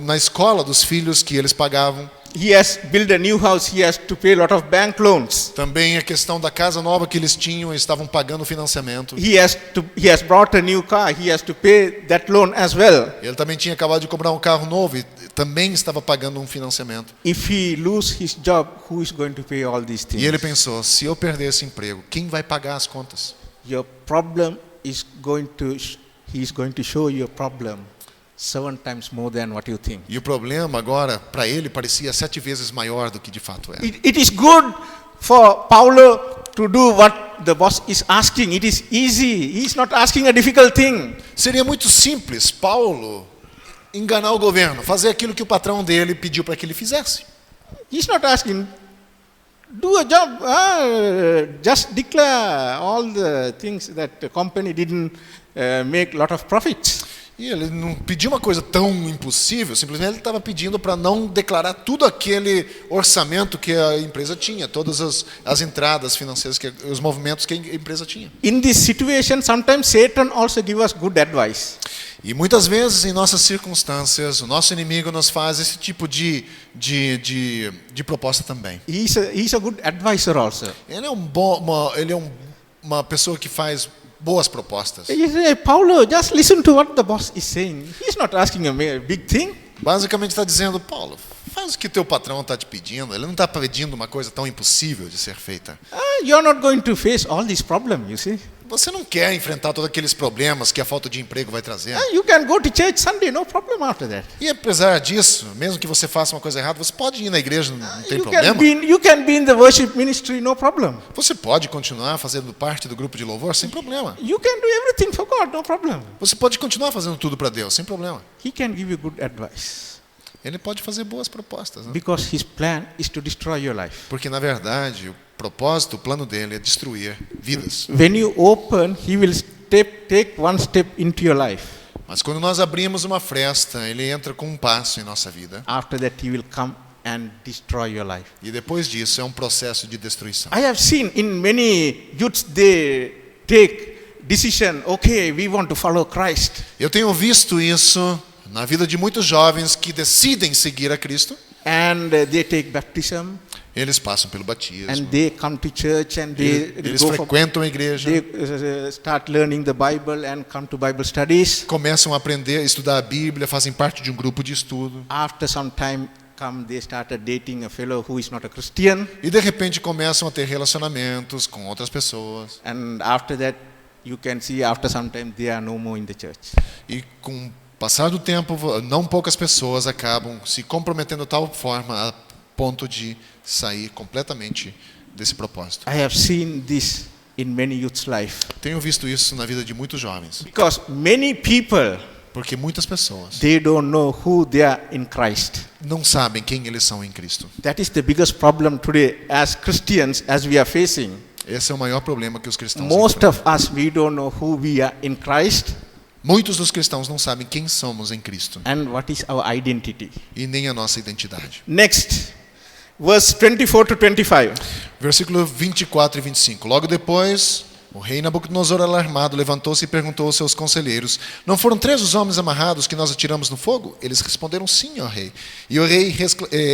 na escola dos filhos que eles pagavam, He has built a new house, he has to pay a lot of bank loans. também a questão da casa nova que eles tinham, eles estavam pagando o financiamento. He has brought a new car, he has to pay that loan as well. Ele também tinha acabado de comprar um carro novo e também estava pagando um financiamento. If he lose his job, who is going to pay all these things? E ele pensou: se eu perder esse emprego, quem vai pagar as contas? Your problem is he is going to show your problem 7 times more than what you think. E o problema agora, para ele, parecia 7 vezes maior do que de fato era. It is good for Paulo to do what the boss is asking. It is easy. He is not asking a difficult thing. Seria muito simples Paulo enganar o governo, fazer aquilo que o patrão dele pediu para que ele fizesse. He is not asking, do a job, just declare all the things that the company didn't make a lot of profits. E ele não pediu uma coisa tão impossível, simplesmente ele estava pedindo para não declarar tudo aquele orçamento que a empresa tinha, todas as entradas financeiras, os movimentos que a empresa tinha. In this situation, sometimes Satan also gives us good advice. E muitas vezes, em nossas circunstâncias, o nosso inimigo nos faz esse tipo de proposta também. He is a good advisor also. Ele é uma pessoa que faz boas propostas. You say, Paulo, just listen to what the boss is saying. He's not asking a big thing. Basicamente está dizendo: Paulo, faz o que teu patrão está te pedindo. Ele não está pedindo uma coisa tão impossível de ser feita. You're not going to face all these problems, you see. Você não quer enfrentar todos aqueles problemas que a falta de emprego vai trazer. You can go to church Sunday, no problem after that. E apesar disso, mesmo que você faça uma coisa errada, você pode ir na igreja, não tem You problema. can be in the worship ministry, no problem. Você pode continuar fazendo parte do grupo de louvor sem problema. You can do everything for God, no problem. Você pode continuar fazendo tudo para Deus sem problema. He can give you good advice. Ele pode fazer boas propostas, né? Because his plan is to destroy your life. Porque na verdade o propósito, o plano dele é destruir vidas. When you open, he will take one step into your life. Mas quando nós abrimos uma fresta, ele entra com um passo em nossa vida. After that, he will come and destroy your life. E depois disso é um processo de destruição. I have seen in many youths, they take decision, okay, we want to follow Christ. Eu tenho visto isso na vida de muitos jovens que decidem seguir a Cristo. And they take baptism. Eles passam pelo batismo. and they come to church and Eles go for, frequentam a igreja. they start learning the Bible and come to Bible studies. Começam a aprender, a estudar a Bíblia, fazem parte de um grupo de estudo. After some time they started dating a fellow who is not a Christian, E de repente começam a ter relacionamentos com outras pessoas. and after that you can see after some time they are no more in the church. E com o passar do tempo, não poucas pessoas acabam se comprometendo de tal forma a ponto de sair completamente desse propósito. I have seen this in many youth's life. Tenho visto isso na vida de muitos jovens. Because many people, Porque muitas pessoas they don't know who they are in Christ. não sabem quem eles são em Cristo. That is the biggest problem today as Christians as we are facing. Esse é o maior problema que os cristãos Most enfrentam. of us, we don't know who we are in Christ Muitos dos cristãos não sabem quem somos em Cristo and what is our identity. e nem a nossa identidade. Next, verse 24 to 25. Versículo 24 e 25. Logo depois, o rei Nabucodonosor, alarmado, levantou-se e perguntou aos seus conselheiros: Não foram 3 os homens amarrados que nós atiramos no fogo? Eles responderam: Sim, ó rei. E o rei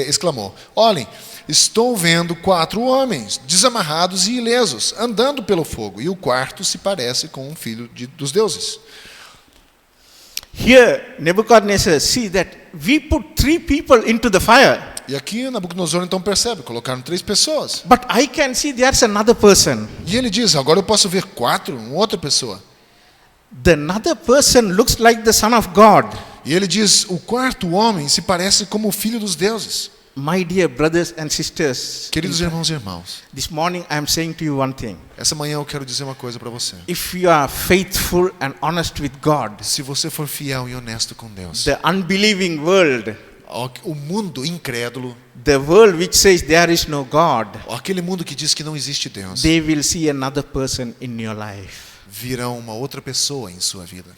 exclamou: Olhem, estou vendo 4 homens, desamarrados e ilesos, andando pelo fogo, e o quarto se parece com um filho dos deuses. Here, Nebuchadnezzar see that we put 3 people into the fire, E aqui Nabucodonosor então percebe, colocaram 3 pessoas. but I can see there's another person. E ele diz: Agora eu posso ver 4, outra pessoa. The another person looks like the Son of God. E ele diz: O quarto homem se parece como o filho dos deuses. My dear brothers and sisters, Queridos irmãos e irmãs, this morning I am saying to you one thing. essa manhã eu quero dizer uma coisa para você. If you are faithful and honest with God, Se você for fiel e honesto com Deus, the unbelieving world, o mundo incrédulo, the world which says there is no God, aquele mundo que diz que não existe Deus, they will see another person in your life. virão uma outra pessoa em sua vida.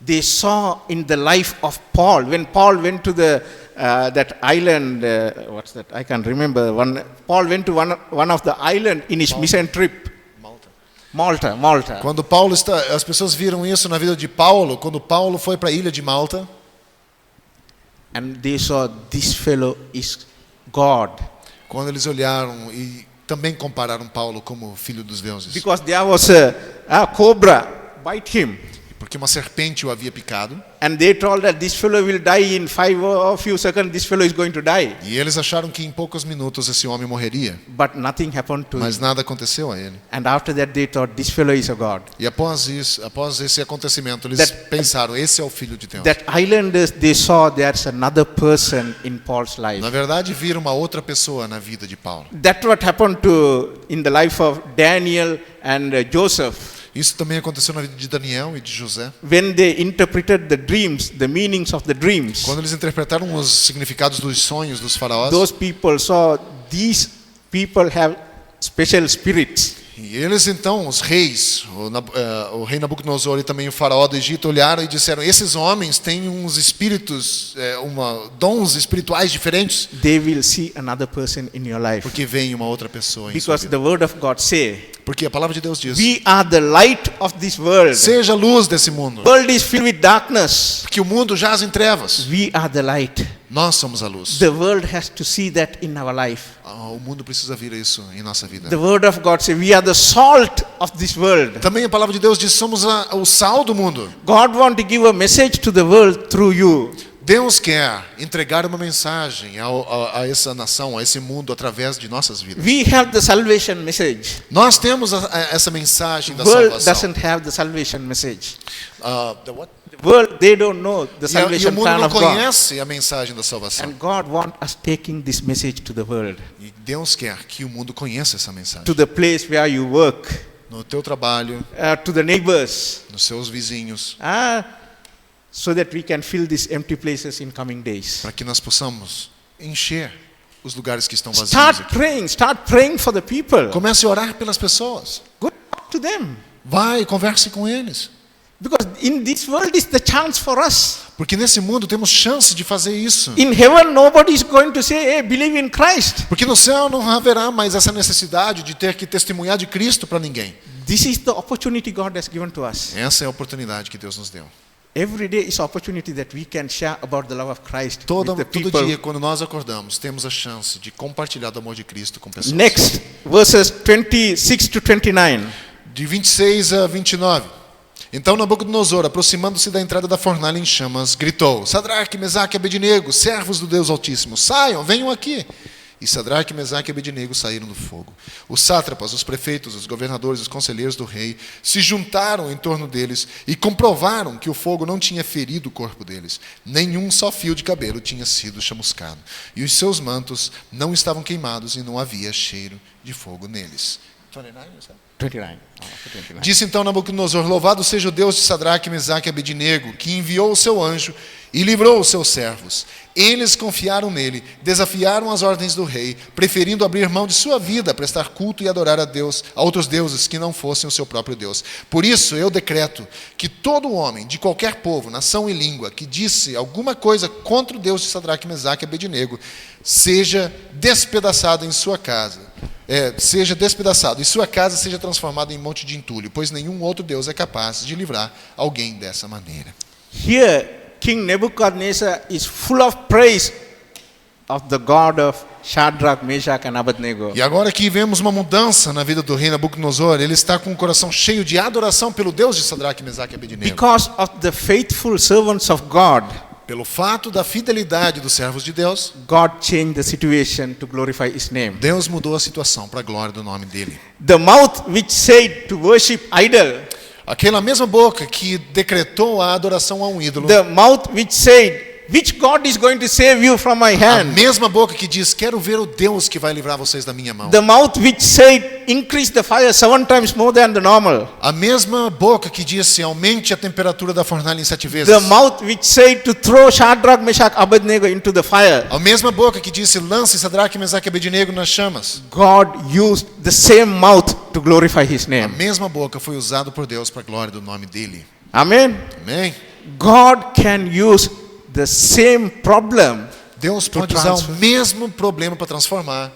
They saw in the life of Paul, when Paul went to that island, what's that? I can't remember. Paul went to one of the island in his mission trip. Malta. Quando Paulo as pessoas viram isso na vida de Paulo, quando Paulo foi para a ilha de Malta, And they saw this fellow is God. quando eles olharam e também compararam Paulo como filho dos deuses, Because there was a cobra bite him. porque uma serpente o havia picado, And they told that this fellow will die in 5 or few seconds, this fellow is going to die. e eles acharam que em poucos minutos esse homem morreria, But nothing happened to mas him. nada aconteceu a ele. And after that they thought this fellow is a God. E após esse acontecimento, eles That- pensaram: esse é o filho de Deus. That islanders, they saw there's another person in Paul's life. Na verdade, viram uma outra pessoa na vida de Paulo. That's what happened in the life of Daniel and Joseph. Isso também aconteceu na vida de Daniel e de José. When they interpreted the dreams, the meanings of the dreams, Quando eles interpretaram os significados dos sonhos dos faraós, those people saw these people have special spirits. e eles então, os reis, o rei Nabucodonosor e também o faraó do Egito, olharam e disseram: esses homens têm uns espíritos, dons espirituais diferentes, They will see another person in your life. porque vem uma outra pessoa em sua Because vida. the word of God say, Porque a palavra de Deus diz: we are the light of this world. seja a luz desse mundo, The world is filled with darkness. porque o mundo jaz em trevas. We are the light. Nós somos a luz. The world has to see that in our life. O mundo precisa ver isso em nossa vida. The word of God says we are the salt of this world. Também a palavra de Deus diz: somos o sal do mundo. God wants to give a message to the world through you. Deus quer entregar uma mensagem a essa nação, a esse mundo, através de nossas vidas. We have the salvation message. Nós temos essa mensagem da The world salvação. doesn't have the salvation message. The what? The world, they don't know the E o salvation mundo plan não of God. conhece a mensagem da salvação. And God wants us taking this message to the world, E Deus quer que o mundo conheça essa mensagem. to the place where you work, No teu trabalho, to the neighbors, nos seus vizinhos, so that we can fill these empty places in coming days. para que nós possamos encher os lugares que estão vazios Start aqui. praying for the people. Comece a orar pelas pessoas. Go talk to them. Vai, converse com eles. Because in this world is the chance for us. Porque nesse mundo temos chance de fazer isso. In heaven, nobody is going to say, hey, believe in Christ. Porque no céu não haverá mais essa necessidade de ter que testemunhar de Cristo para ninguém. This is the opportunity God has given to us. Essa é a oportunidade que Deus nos deu. Every day is opportunity that we can share about the love of Christ Todo with the people. dia, quando nós acordamos, temos a chance de compartilhar do amor de Cristo com pessoas. Next, verses 26 to 29. De 26 a 29. Então Nabucodonosor, aproximando-se da entrada da fornalha em chamas, gritou: Sadraque, Mesaque e Abednego, servos do Deus Altíssimo, saiam, venham aqui. E Sadraque, Mesaque e Abednego saíram do fogo. Os sátrapas, os prefeitos, os governadores, os conselheiros do rei se juntaram em torno deles e comprovaram que o fogo não tinha ferido o corpo deles. Nenhum só fio de cabelo tinha sido chamuscado. E os seus mantos não estavam queimados e não havia cheiro de fogo neles. 29. Disse então Nabucodonosor: Louvado seja o Deus de Sadraque, Mesaque e Abednego, que enviou o seu anjo e livrou os seus servos. Eles confiaram nele, desafiaram as ordens do rei, preferindo abrir mão de sua vida, prestar culto e adorar a Deus, a outros deuses que não fossem o seu próprio Deus. Por isso eu decreto que todo homem de qualquer povo, nação e língua que disse alguma coisa contra o Deus de Sadraque, Mesaque e Abednego seja despedaçado em sua casa. Seja despedaçado e sua casa seja transformada em monte de entulho, pois nenhum outro Deus é capaz de livrar alguém dessa maneira. Here, King Nebuchadnezzar is full of praise of the God of Shadrach, Meshach and Abednego. E agora que vemos uma mudança na vida do rei Nabucodonosor, ele está com o coração cheio de adoração pelo Deus de Sadraque, Mesaque e Abednego. Because of the faithful servants of God, Pelo fato da fidelidade dos servos de Deus, God changed the situation to glorify His name. Deus mudou a situação para a glória do nome dele. The mouth which said to worship idol, Aquela mesma boca que decretou a adoração a um ídolo, the mouth which said, which God is going to save you from my a hand, mesma boca que diz: quero ver o Deus que vai livrar vocês da minha mão. the mouth which said, increase the fire 7 times more than the normal, A mesma boca que disse: aumente a temperatura da fornalha em 7 vezes. the mouth which said to throw Shadrach, Meshach, Abednego into the fire. A mesma boca que disse: lance Sadraque, Mesaque e Abednego nas chamas. God used the same mouth to glorify His A name. mesma boca foi usada por Deus para a glória do nome dele. Amen. Amém? God can use the same problem. Deus pode usar o mesmo problema para transformar.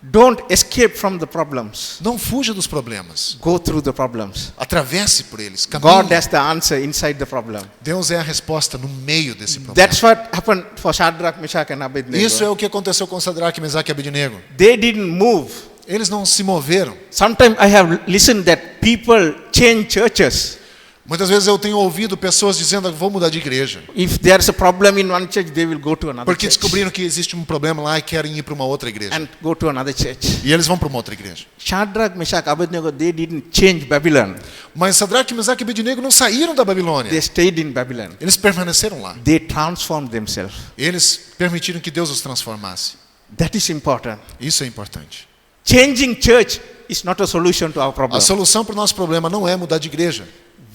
Don't escape from the problems. Não fuja dos problemas. Go through the problems. Atravesse por eles. God Caminhe. has the answer inside the problem. Deus é a resposta no meio desse problema. That's what happened for Shadrach, Meshach and Abednego. Isso é o que aconteceu com Sadraque, Mesaque e Abednego. They didn't move. Eles não se moveram. Sometimes I have listened that people change churches. Muitas vezes eu tenho ouvido pessoas dizendo: vou mudar de igreja. If there's a problem in one church, they will go to another Porque church descobriram que existe um problema lá e querem ir para uma outra igreja. and go to another church. E eles vão para uma outra igreja. Shadrach, Meshach, Abednego, they didn't change Babylon. Mas Sadraque, Mesaque e Abednego não saíram da Babilônia. They stayed in Babylon. Eles permaneceram lá. They transformed themselves. Eles permitiram que Deus os transformasse. That is important. Isso é importante. Changing church is not a solution to our A problem. solução para o nosso problema não é mudar de igreja.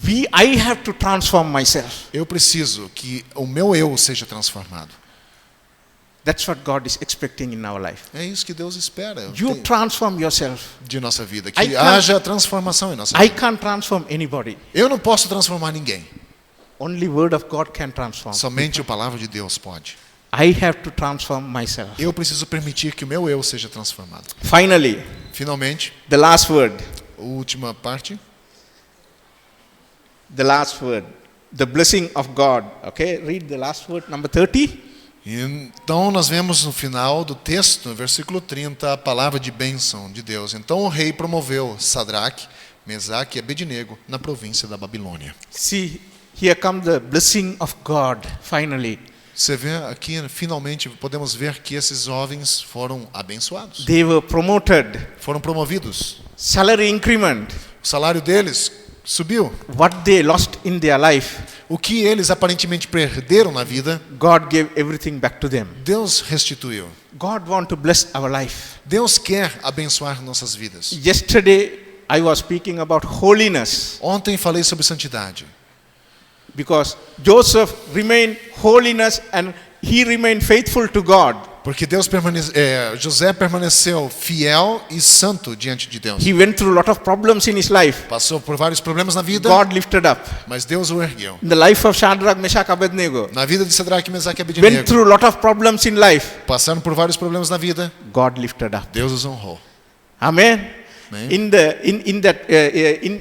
I have to transform myself. Eu preciso que o meu eu seja transformado. That's what God is expecting in our life. É isso que Deus espera You transform yourself. de nossa vida. I Que can't- haja transformação em nossa I vida. can't transform anybody. Eu não posso transformar ninguém. Only word of God can transform. Somente a palavra de Deus pode. I have to transform myself. Eu preciso permitir que o meu eu seja transformado. Finally, Finalmente, the last word. a última parte. The last word. The blessing of God. Okay, read the last word, number 30. Então nós vemos no final do texto, no versículo 30, a palavra de bênção de Deus. Então o rei promoveu Sadraque, Mesaque e Abednego na província da Babilônia. See, here come the blessing of God, finally. Você vê aqui, finalmente, podemos ver que esses jovens foram abençoados. They were promoted. Foram promovidos. Salary increment. O salário deles subiu. What they lost in their life, O que eles aparentemente perderam na vida, God gave everything back to them. Deus restituiu. God wants to bless our life. Deus quer abençoar nossas vidas. Yesterday, I was speaking about holiness Ontem falei sobre santidade. because Joseph remained holiness and he remained faithful to God. Porque José permaneceu fiel e santo diante de Deus. He went through a lot of problems in his life. Passou por vários problemas na vida, God lifted up. mas Deus o ergueu. In the life of Shadrach, Meshach, Abednego, Na vida de Sadraque, Mesaque e went Abednego, through a lot of problems in life. passaram por vários problemas na vida, God lifted up. Deus os honrou. Amen. Amém.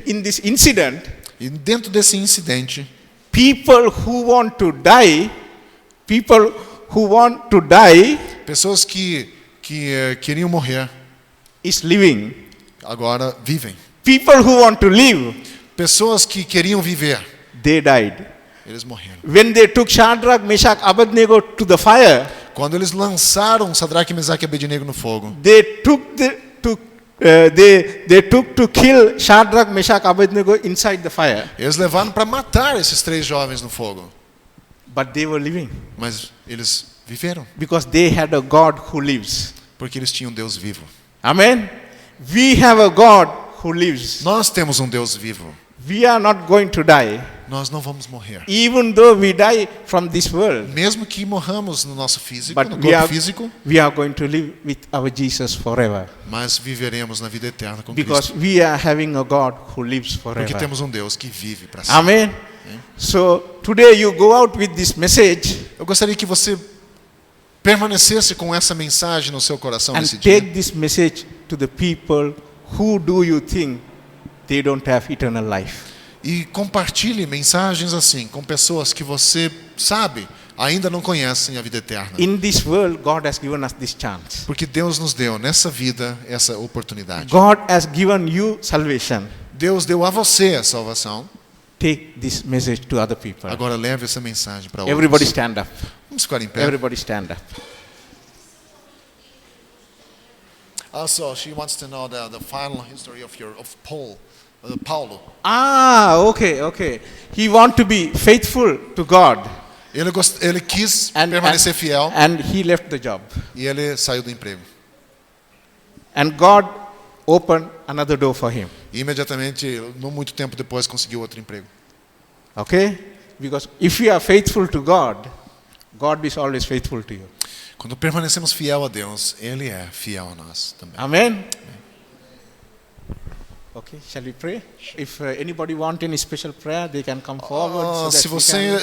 In this incident, E dentro desse incidente, people who want to die, pessoas que queriam morrer, is living. agora vivem. People who want to live, Pessoas que queriam viver, they died. eles morreram. When they took Shadrach, Meshach, Abednego to the fire, Quando eles lançaram Sadraque, Mesaque e Abednego no fogo, they took to kill Shadrach, Meshach, Abednego inside the fire. eles levaram para matar esses 3 jovens no fogo. But they were living Mas eles viveram, because they had a God who lives. porque eles tinham um Deus vivo. Amen. We have a God who lives. Nós temos um Deus vivo. We are not going to die. Nós não vamos morrer. Even though we die from this world, Mesmo que morramos no nosso físico, but no we corpo físico, are going to live with our Jesus forever. mas viveremos na vida eterna com Because Cristo. we are having a God who lives Porque forever. temos um Deus que vive para sempre. Amen. So today you go out with this message Eu gostaria que você permanecesse com essa mensagem no seu coração and nesse dia. take this message to the people who do you think they don't have eternal life. E compartilhe mensagens assim com pessoas que você sabe ainda não conhecem a vida eterna. In this world, God has given us this chance. Porque Deus nos deu nessa vida essa oportunidade. God has given you salvation. Deus deu a você a salvação. Take this message to other people. Agora leve essa mensagem para Everybody outros. stand up. Vamos ficar em pé. Everybody stand up. Also, she wants to know the final history of Paulo. Ah, okay. He want to be faithful to God. Ele quis permanecer fiel and he left the job. e ele saiu do emprego. And God opened another door for him. E imediatamente, não muito tempo depois, conseguiu outro emprego. Okay? Because if you are faithful to God, God is always faithful to you. Quando permanecemos fiel a Deus, Ele é fiel a nós também. Amen. Okay, shall we pray? If anybody want any special prayer, they can come forward.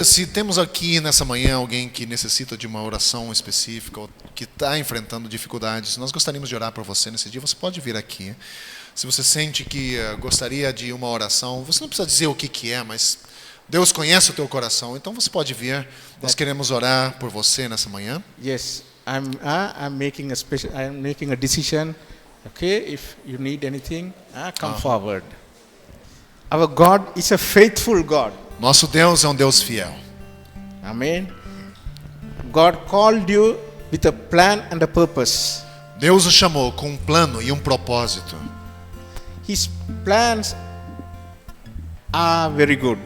Se temos aqui nessa manhã alguém que necessita de uma oração específica ou que está enfrentando dificuldades, nós gostaríamos de orar por você nesse dia. Você pode vir aqui. Se você sente que gostaria de uma oração, você não precisa dizer o que é, mas Deus conhece o teu coração. Então você pode vir. Nós queremos orar por você nessa manhã. Yes, I'm making a decision. Okay, if you need anything, come forward. Our God is a faithful God. Nosso Deus é um Deus fiel. Amen. God called you with a plan and a purpose. Deus o chamou com um plano e um propósito. His plans are very good.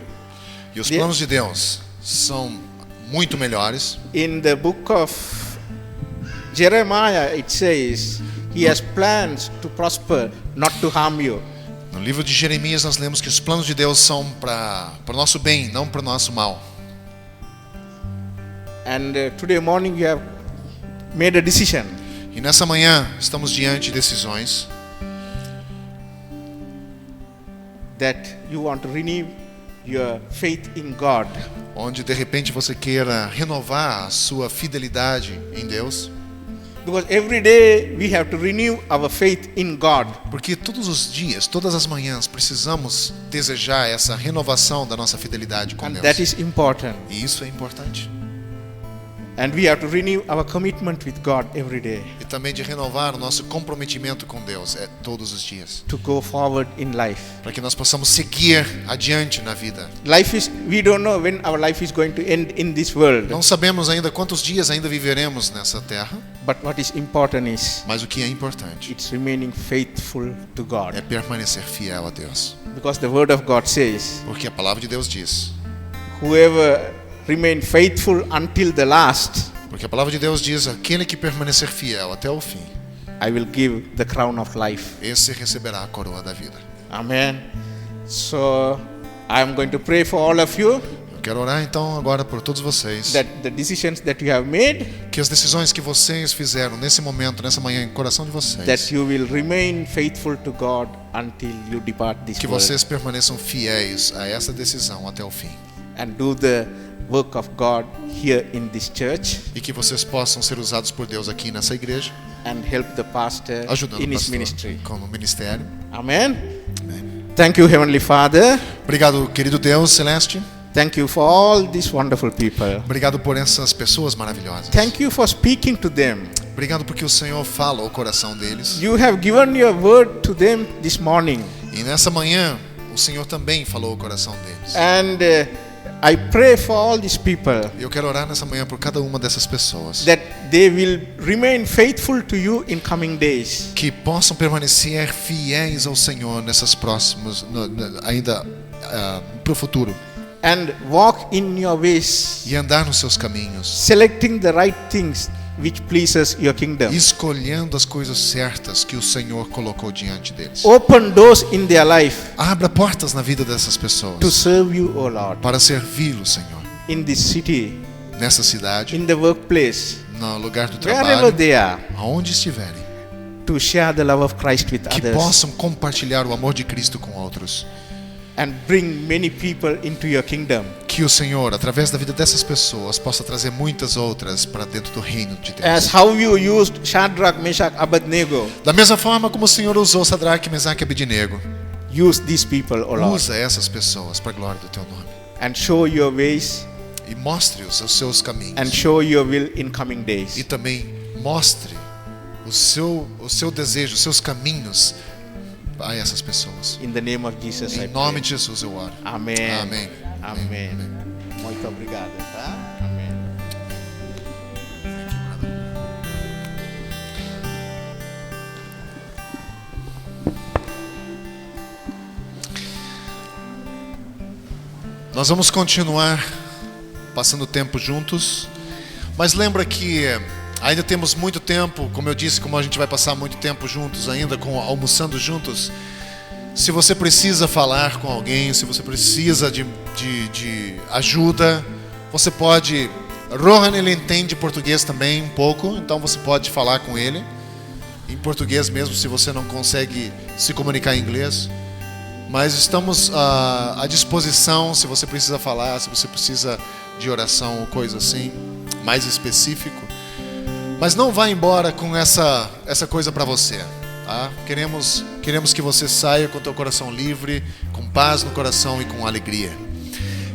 E os planos de Deus são muito melhores. In the book of Jeremiah, it says, He has plans to prosper, not to harm you. No livro de Jeremias nós lemos que os planos de Deus são para o nosso bem, não para o nosso mal. And today morning you have made a decision. E nessa manhã estamos diante de decisões that you want to renew your faith in God. Onde de repente você queira renovar a sua fidelidade em Deus. Because every day we have to renew our faith in God. Porque todos os dias, todas as manhãs, precisamos desejar essa renovação da nossa fidelidade com And Deus. that is important. E isso é importante. And we have to renew our commitment with God every day. E também de renovar o nosso comprometimento com Deus todos os dias. To go forward in life. Para que nós possamos seguir adiante na vida. We don't know when our life is going to end in this world. Não sabemos ainda quantos dias ainda viveremos nessa terra. But what is important is Mas o que é importante it's remaining faithful to God. é permanecer fiel a Deus. Because the word of God says, Porque a palavra de Deus diz. whoever remain faithful until the last, Porque a palavra de Deus diz, aquele que permanecer fiel até o fim, I will give the crown of life. esse receberá a coroa da vida. Amen. So I am going to pray for all of you Eu quero orar então agora por todos vocês, that the decisions that you have made, que as decisões que vocês fizeram nesse momento, nessa manhã, em coração de vocês, that you will remain faithful to God until you depart this que world vocês permaneçam fiéis a essa decisão até o fim. and do the work of God here in this church E que vocês possam ser usados por Deus aqui nessa igreja, and help the pastor ajudando in o his pastor ministry. com o ministério. Amen. Thank you, Heavenly Father. Obrigado, querido Deus celeste. Thank you for all these wonderful people. Obrigado por essas pessoas maravilhosas. Thank you for speaking to them. Obrigado porque o Senhor fala ao coração deles. You have given your word to them this morning. E nessa manhã, o Senhor também falou ao coração deles. And I pray for all these people Eu quero orar nessa manhã por cada uma dessas pessoas. that they will remain faithful to you in coming days. Que possam permanecer fiéis ao Senhor nessas próximas, ainda para o futuro. And walk in your ways, E andar nos seus caminhos. selecting the right things which pleases your kingdom. Escolhendo as coisas certas que o Senhor colocou diante deles. Open doors in their life Abra portas na vida dessas to pessoas. serve you, O Lord, Para servi-lo, Senhor. in this city, Nessa cidade, in the workplace, no lugar do wherever trabalho, they are, aonde estiverem. to share the love of Christ with Que others possam compartilhar o amor de Cristo com outros. and bring many people into your kingdom. Que o Senhor, através da vida dessas pessoas, possa trazer muitas outras para dentro do reino de As Deus. how you used Shadrach, Meshach, Abednego, Da mesma forma como o Senhor usou Sadraque, Mesaque e Abednego, use these people, O Lord, usa essas pessoas para a glória do Teu nome. and show your ways E mostre-os os seus and caminhos. show your will in coming E days. também mostre o seu desejo, os seus caminhos a essas pessoas. In the name of Jesus, I Em nome pray. de Jesus eu oro. Amém. Amém. Amém. Muito obrigado, tá? Amém. Nós vamos continuar passando tempo juntos, mas lembra que ainda temos muito tempo, como eu disse, como a gente vai passar muito tempo juntos ainda, almoçando juntos. Se você precisa falar com alguém, se você precisa de ajuda, você pode... Rohan, ele entende português também um pouco, então você pode falar com ele em português mesmo, se você não consegue se comunicar em inglês. Mas estamos à disposição, se você precisa falar, se você precisa de oração ou coisa assim, mais específico. Mas não vá embora com essa coisa para você, tá? Queremos que você saia com o teu coração livre, com paz no coração e com alegria.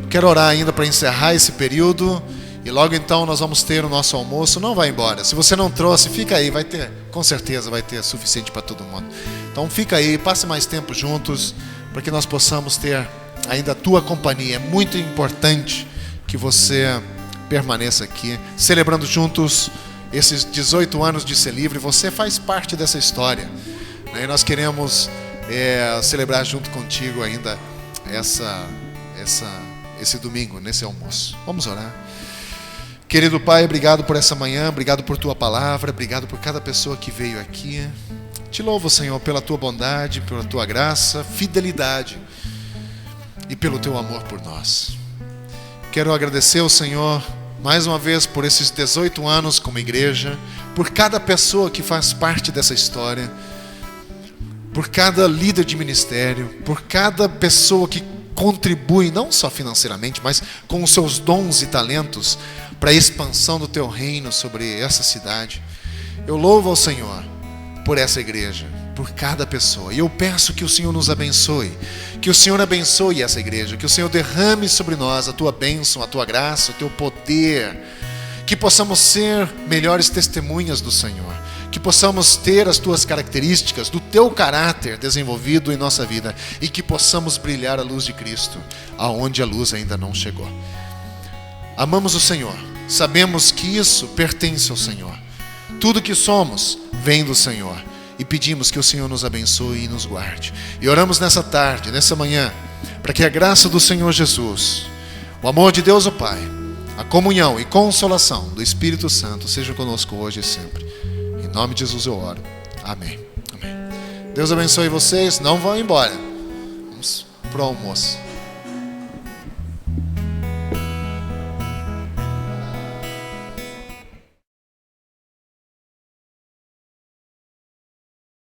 Quero orar ainda para encerrar esse período e logo então nós vamos ter o nosso almoço. Não vá embora. Se você não trouxe, fica aí, vai ter, com certeza vai ter suficiente para todo mundo. Então fica aí, passe mais tempo juntos, para que nós possamos ter ainda a tua companhia. É muito importante que você permaneça aqui, celebrando juntos esses 18 anos de Ser Livre. Você faz parte dessa história, né? E nós queremos celebrar junto contigo ainda esse domingo, nesse almoço. Vamos orar. Querido Pai, obrigado por essa manhã, obrigado por Tua palavra, obrigado por cada pessoa que veio aqui. Te louvo, Senhor, pela Tua bondade, pela Tua graça, fidelidade e pelo Teu amor por nós. Quero agradecer ao Senhor mais uma vez por esses 18 anos como igreja, por cada pessoa que faz parte dessa história, por cada líder de ministério, por cada pessoa que contribui, não só financeiramente, mas com os seus dons e talentos para a expansão do Teu reino sobre essa cidade. Eu louvo ao Senhor por essa igreja, por cada pessoa. E eu peço que o Senhor nos abençoe, que o Senhor abençoe essa igreja, que o Senhor derrame sobre nós a Tua bênção, a Tua graça, o Teu poder, que possamos ser melhores testemunhas do Senhor, que possamos ter as Tuas características, do Teu caráter desenvolvido em nossa vida e que possamos brilhar a luz de Cristo, aonde a luz ainda não chegou. Amamos o Senhor, sabemos que isso pertence ao Senhor. Tudo que somos vem do Senhor. E pedimos que o Senhor nos abençoe e nos guarde. E oramos nessa tarde, nessa manhã, para que a graça do Senhor Jesus, o amor de Deus o Pai, a comunhão e consolação do Espírito Santo seja conosco hoje e sempre. Em nome de Jesus eu oro. Amém. Amém. Deus abençoe vocês. Não vão embora. Vamos pro almoço.